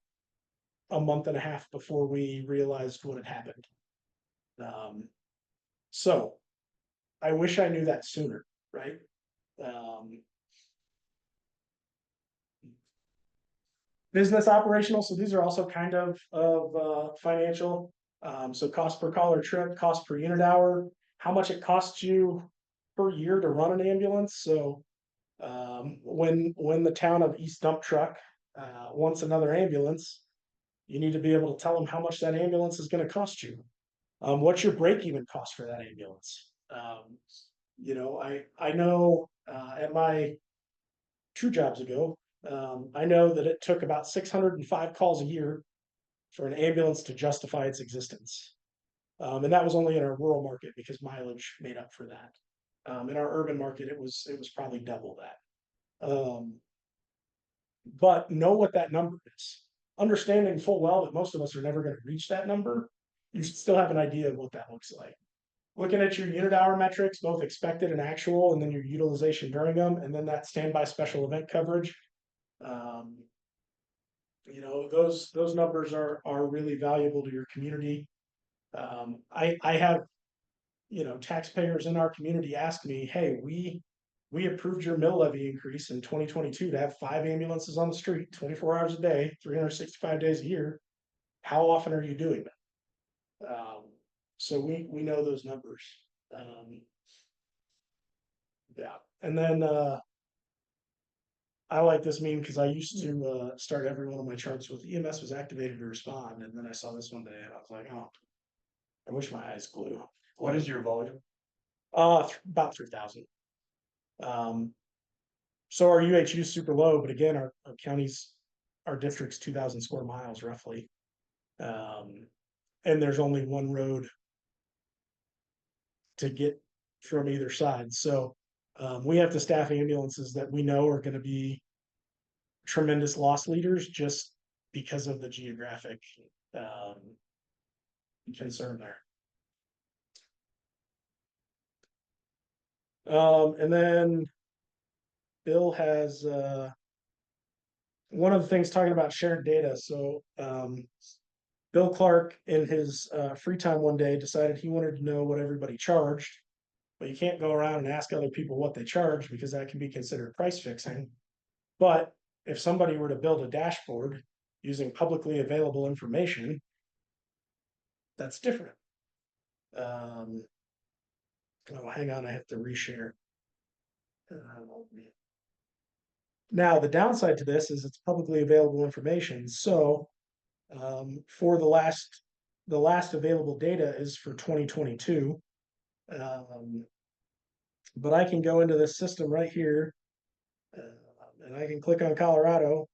a month and a half before we realized what had happened. So I wish I knew that sooner, right? Business operational, so these are also kind of financial. So cost per call or trip, cost per unit hour, how much it costs you per year to run an ambulance. So when the town of East Dump Truck wants another ambulance, you need to be able to tell them how much that ambulance is going to cost you. What's your break-even cost for that ambulance? You know, I know at my 2 jobs ago, I know that it took about 605 calls a year for an ambulance to justify its existence. And that was only in our rural market because mileage made up for that. In our urban market, it was probably double that. But know what that number is. Understanding full well that most of us are never going to reach that number, you should still have an idea of what that looks like. Looking at your unit hour metrics, both expected and actual, and then your utilization during them, and then that standby special event coverage. You know, those numbers are really valuable to your community. I have, you know, taxpayers in our community ask me, hey, we approved your mill levy increase in 2022 to have 5 ambulances on the street, 24 hours a day, 365 days a year. How often are you doing that? So we know those numbers. Yeah, and then I like this meme because I used to start every one of my charts with EMS was activated to respond, and then I saw this one day and I was like, oh, I wish my eyes glue. What is your volume? About 3,000. So our UHU is super low, but again, our county's, our district's 2,000 square miles roughly. And there's only one road to get from either side. So we have to staff ambulances that we know are going to be tremendous loss leaders just because of the geographic concern there. And then Bill has one of the things talking about shared data. So Bill Clark in his free time one day decided he wanted to know what everybody charged, but you can't go around and ask other people what they charge because that can be considered price fixing. But if somebody were to build a dashboard using publicly available information, that's different. Oh, hang on, I have to reshare. Now, the downside to this is it's publicly available information. So for the last available data is for 2022. But I can go into this system right here and I can click on Colorado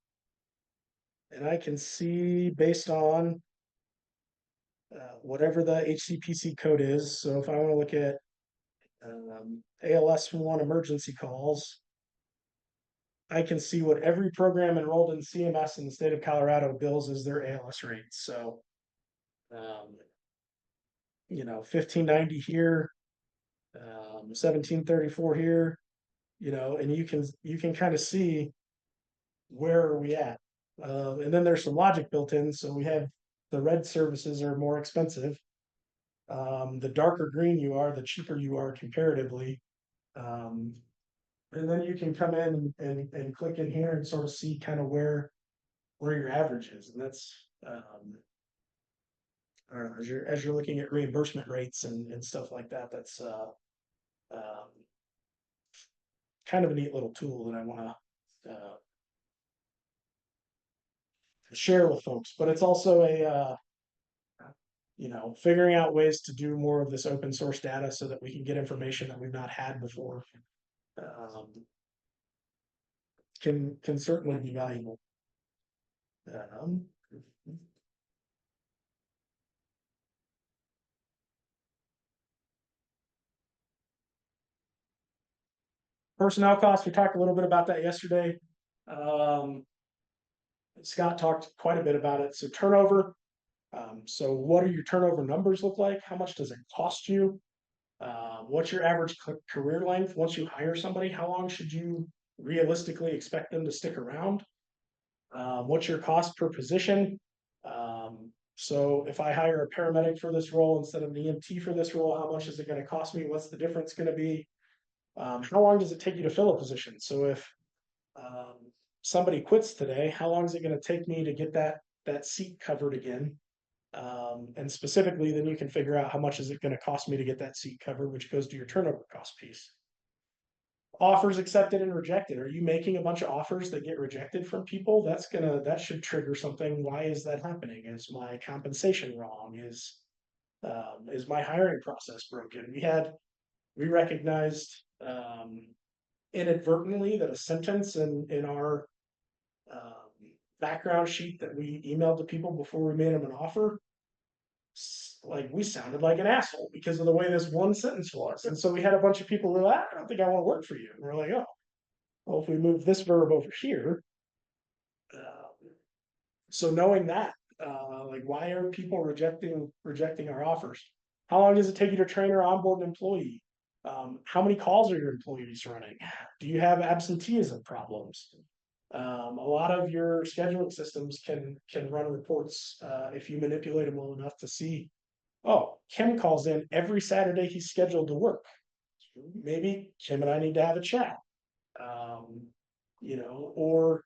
and I can see based on whatever the HCPC code is. So if I want to look at ALS1 emergency calls, I can see what every program enrolled in CMS in the state of Colorado bills as their ALS rates. So, you know, 1590 here, 1734 here, you know, and you can kind of see where are we at. And then there's some logic built in. So we have the red services are more expensive. The darker green you are, the cheaper you are comparatively. And then you can come in and click in here and sort of see kind of where your average is. And that's as you're looking at reimbursement rates and stuff like that, that's kind of a neat little tool that I want to share with folks. But it's also you know, figuring out ways to do more of this open source data so that we can get information that we've not had before. Can certainly be valuable. Um, Personnel costs, we talked a little bit about that yesterday. Scott talked quite a bit about it. So turnover. So what do your turnover numbers look like? How much does it cost you? What's your average career length? Once you hire somebody, how long should you realistically expect them to stick around? What's your cost per position? So if I hire a paramedic for this role instead of an EMT for this role, how much is it going to cost me? What's the difference going to be? How long does it take you to fill a position? So if somebody quits today, how long is it going to take me to get that seat covered again? And specifically, then you can figure out how much is it going to cost me to get that seat covered, which goes to your turnover cost piece. Offers accepted and rejected. Are you making a bunch of offers that get rejected from people? That should trigger something. Why is that happening? Is my compensation wrong? Is my hiring process broken? We recognized inadvertently that a sentence in our background sheet that we emailed to people before we made them an offer, like we sounded like an asshole because of the way this one sentence was. And so we had a bunch of people who were like, I don't think I want to work for you. And we're like, oh, well, if we move this verb over here. So knowing that, like, why are people rejecting our offers? How long does it take you to train or onboard an employee? How many calls are your employees running? Do you have absenteeism problems? A lot of your scheduling systems can run reports if you manipulate them well enough to see, oh, Kim calls in every Saturday he's scheduled to work. Maybe Kim and I need to have a chat. You know, or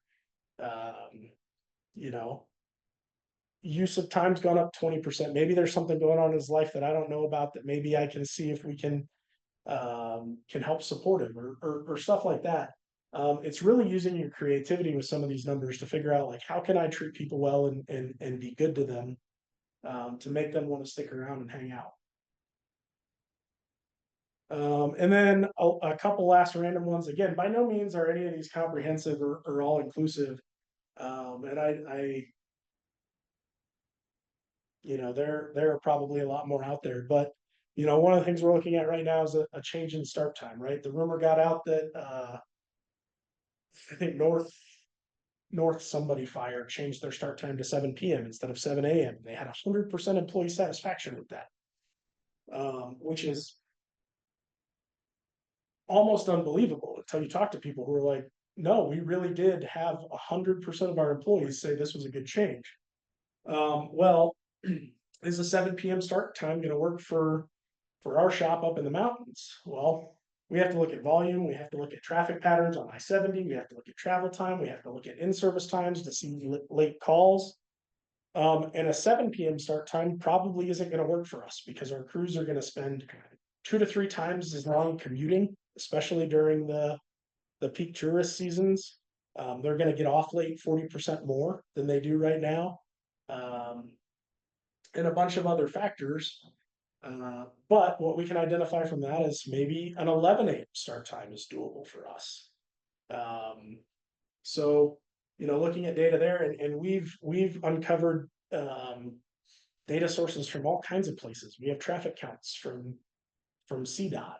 you know, use of time's gone up 20%. Maybe there's something going on in his life that I don't know about that maybe I can see if we can help support him or stuff like that. It's really using your creativity with some of these numbers to figure out, like, how can I treat people well and be good to them to make them want to stick around and hang out. And then a couple last random ones. Again, by no means are any of these comprehensive or all inclusive. And I you know, there are probably a lot more out there, but you know, one of the things we're looking at right now is a change in start time, right? The rumor got out that I think North somebody fire changed their start time to 7 p.m. instead of 7 a.m. They had 100% employee satisfaction with that, which is almost unbelievable until you talk to people who are like, no, we really did have 100% of our employees say this was a good change. Well, is a 7 p.m. start time going to work for our shop up in the mountains? Well, we have to look at volume. We have to look at traffic patterns on I-70. We have to look at travel time. We have to look at in-service times to see late calls. And a 7 p.m. start time probably isn't going to work for us because our crews are going to spend 2 to 3 times as long commuting, especially during the peak tourist seasons. They're going to get off late 40% more than they do right now. And a bunch of other factors. But what we can identify from that is maybe an 11 a.m. start time is doable for us. So, you know, looking at data there, and we've uncovered data sources from all kinds of places. We have traffic counts from CDOT.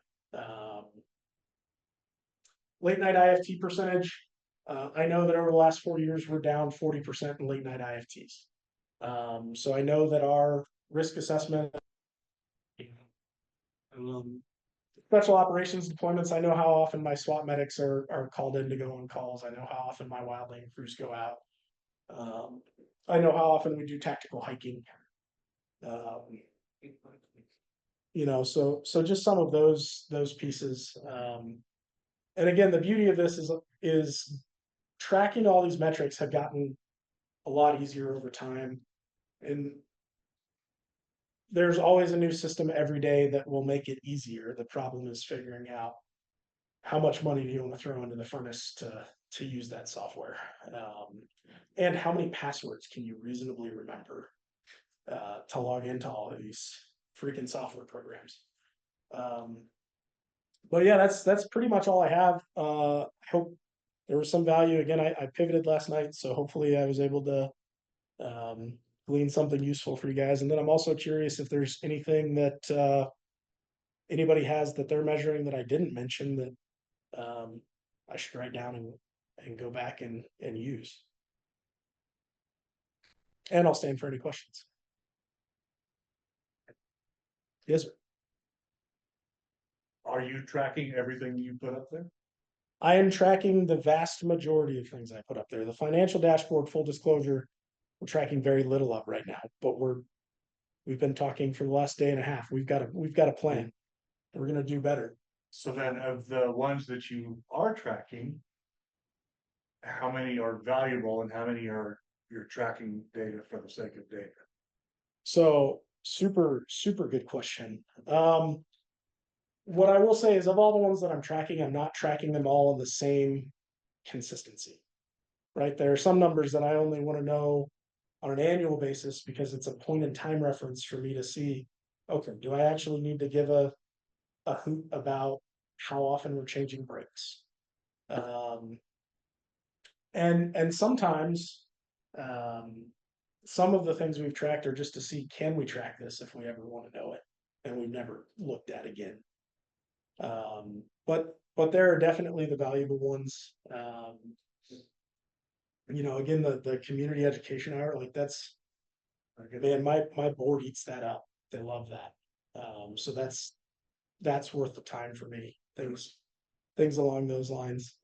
Late night IFT percentage. I know that over the last 4 years, we're down 40% in late night IFTs. So I know that our risk assessment, special operations deployments, I know how often my SWAT medics are called in to go on calls. I know how often my wildland crews go out. I know how often we do tactical hiking. You know, so just some of those pieces. And again, the beauty of this is tracking all these metrics have gotten a lot easier over time. And there's always a new system every day that will make it easier. The problem is figuring out how much money do you want to throw into the furnace to use that software, and how many passwords can you reasonably remember. to log into all of these freaking software programs. But yeah, that's pretty much all I have. I hope there was some value. Again, I pivoted last night, so hopefully I was able to glean something useful for you guys. And then I'm also curious if there's anything that anybody has that they're measuring that I didn't mention that I should write down and go back and use. And I'll stand for any questions. Yes, sir. Are you tracking everything you put up there? I am tracking the vast majority of things I put up there. The financial dashboard, full disclosure, we're tracking very little of right now, but we've been talking for the last day and a half. We've got a plan. We're gonna do better. So then of the ones that you are tracking, how many are valuable and how many are you're tracking data for the sake of data? So super good question. What I will say is of all the ones that I'm tracking, I'm not tracking them all in the same consistency. Right? There are some numbers that I only want to know on an annual basis because it's a point in time reference for me to see, okay, do I actually need to give a hoot about how often we're changing brakes? And sometimes some of the things we've tracked are just to see, can we track this if we ever want to know it? And we've never looked at again. But there are definitely the valuable ones. Again, the community education hour, like that's, man, my board eats that up. They love that. So that's worth the time for me. Things along those lines.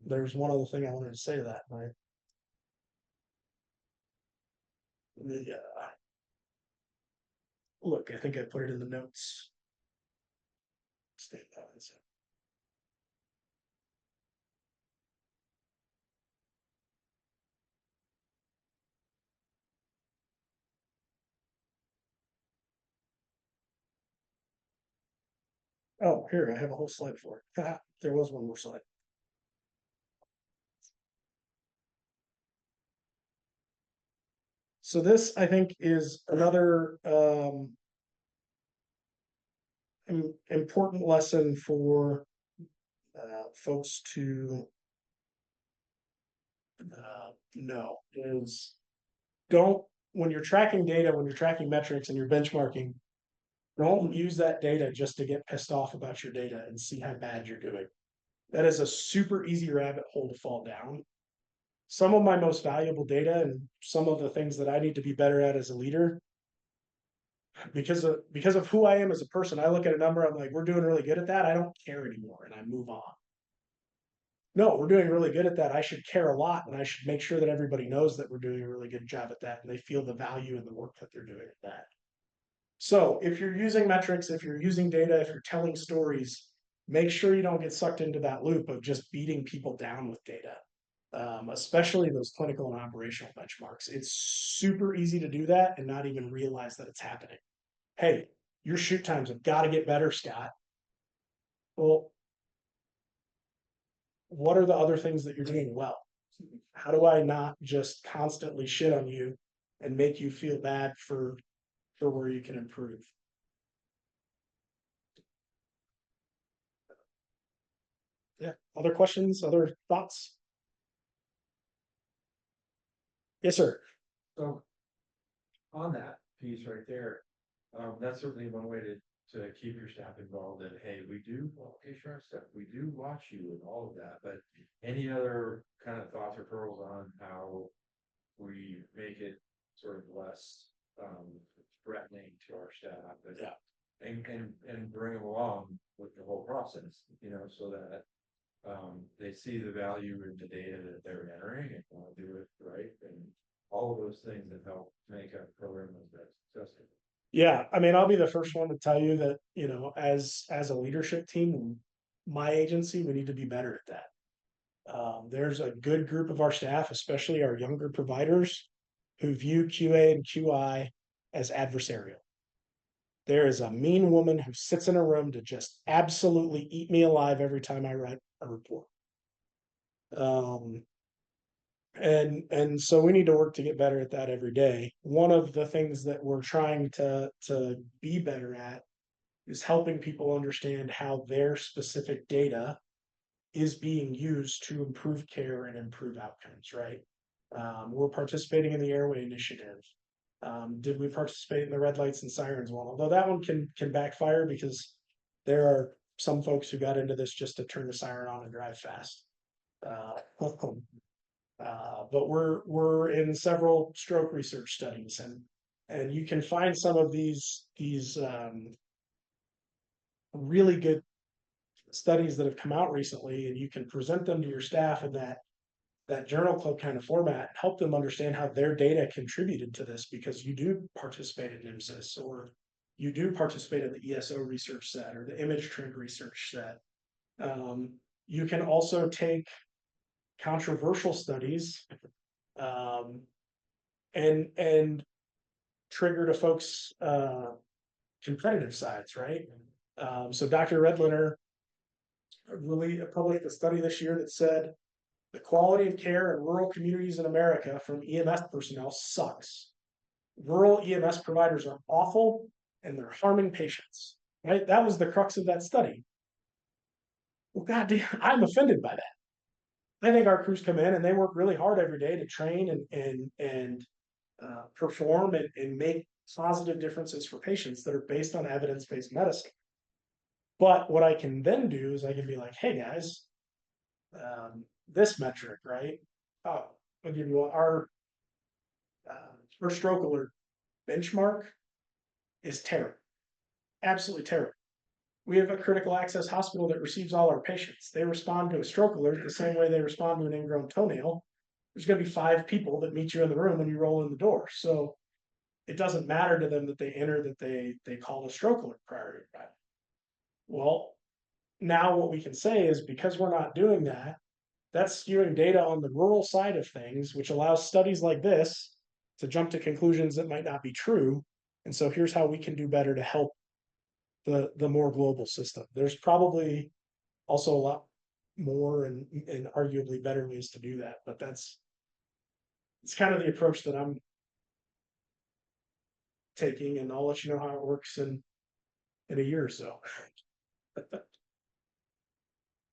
There's one other thing I wanted to say to that. Look, I think I put it in the notes. Oh, here, I have a whole slide for it. There was one more slide. So this, I think, is another important lesson for folks to know is when you're tracking data, when you're tracking metrics and you're benchmarking, don't use that data just to get pissed off about your data and see how bad you're doing. That is a super easy rabbit hole to fall down. Some of my most valuable data and some of the things that I need to be better at as a leader, because of who I am as a person, I look at a number, I'm like, we're doing really good at that. I don't care anymore and I move on. No, we're doing really good at that. I should care a lot and I should make sure that everybody knows that we're doing a really good job at that and they feel the value in the work that they're doing at that. So if you're using metrics, if you're using data, if you're telling stories, make sure you don't get sucked into that loop of just beating people down with data, especially those clinical and operational benchmarks. It's super easy to do that and not even realize that it's happening. Hey, your shoot times have got to get better, Scott. Well, what are the other things that you're doing well? How do I not just constantly shit on you and make you feel bad for where you can improve? Yeah. Other questions? Other thoughts? Yes, sir. So on that piece right there, that's certainly one way to keep your staff involved and hey, we do quality assurance stuff, we do watch you and all of that, but any other kind of thoughts or pearls on how we make it sort of less threatening to our staff and, and bring them along with the whole process, so that they see the value in the data that they're entering and want to do it right, and all of those things that help make a program as successful. Yeah, I mean, I'll be the first one to tell you that, as a leadership team, my agency, we need to be better at that. There's a good group of our staff, especially our younger providers, who view QA and QI as adversarial. There is a mean woman who sits in a room to just absolutely eat me alive every time I write a report. And so we need to work to get better at that every day. One of the things that we're trying to be better at is helping people understand how their specific data is being used to improve care and improve outcomes, right? We're participating in the Airway Initiative. Did we participate in the red lights and sirens one? Although that one can backfire because there are some folks who got into this just to turn the siren on and drive fast. But we're in several stroke research studies, and you can find some of these really good studies that have come out recently, and you can present them to your staff in that journal club kind of format, help them understand how their data contributed to this, because you do participate in IMSIS, or you do participate in the ESO research set or the image trend research set. You can also take controversial studies and trigger to folks competitive sides, right? So Dr. Redliner really published a study this year that said the quality of care in rural communities in America from EMS personnel sucks. Rural EMS providers are awful and they're harming patients, right? That was the crux of that study. Well, goddamn, I'm offended by that. I think our crews come in and they work really hard every day to train and perform and make positive differences for patients that are based on evidence-based medicine. But what I can then do is I can be like, hey guys, this metric, right? Oh, I'll give you our stroke alert benchmark is terrible, absolutely terrible. We have a critical access hospital that receives all our patients. They respond to a stroke alert the same way they respond to an ingrown toenail. There's going to be 5 people that meet you in the room when you roll in the door. So it doesn't matter to them that they enter that they call a stroke alert priority. Well, now what we can say is, because we're not doing that, that's skewing data on the rural side of things, which allows studies like this to jump to conclusions that might not be true. And so here's how we can do better to help the more global system. There's probably also a lot more and arguably better ways to do that, but it's kind of the approach that I'm taking, and I'll let you know how it works in a year or so.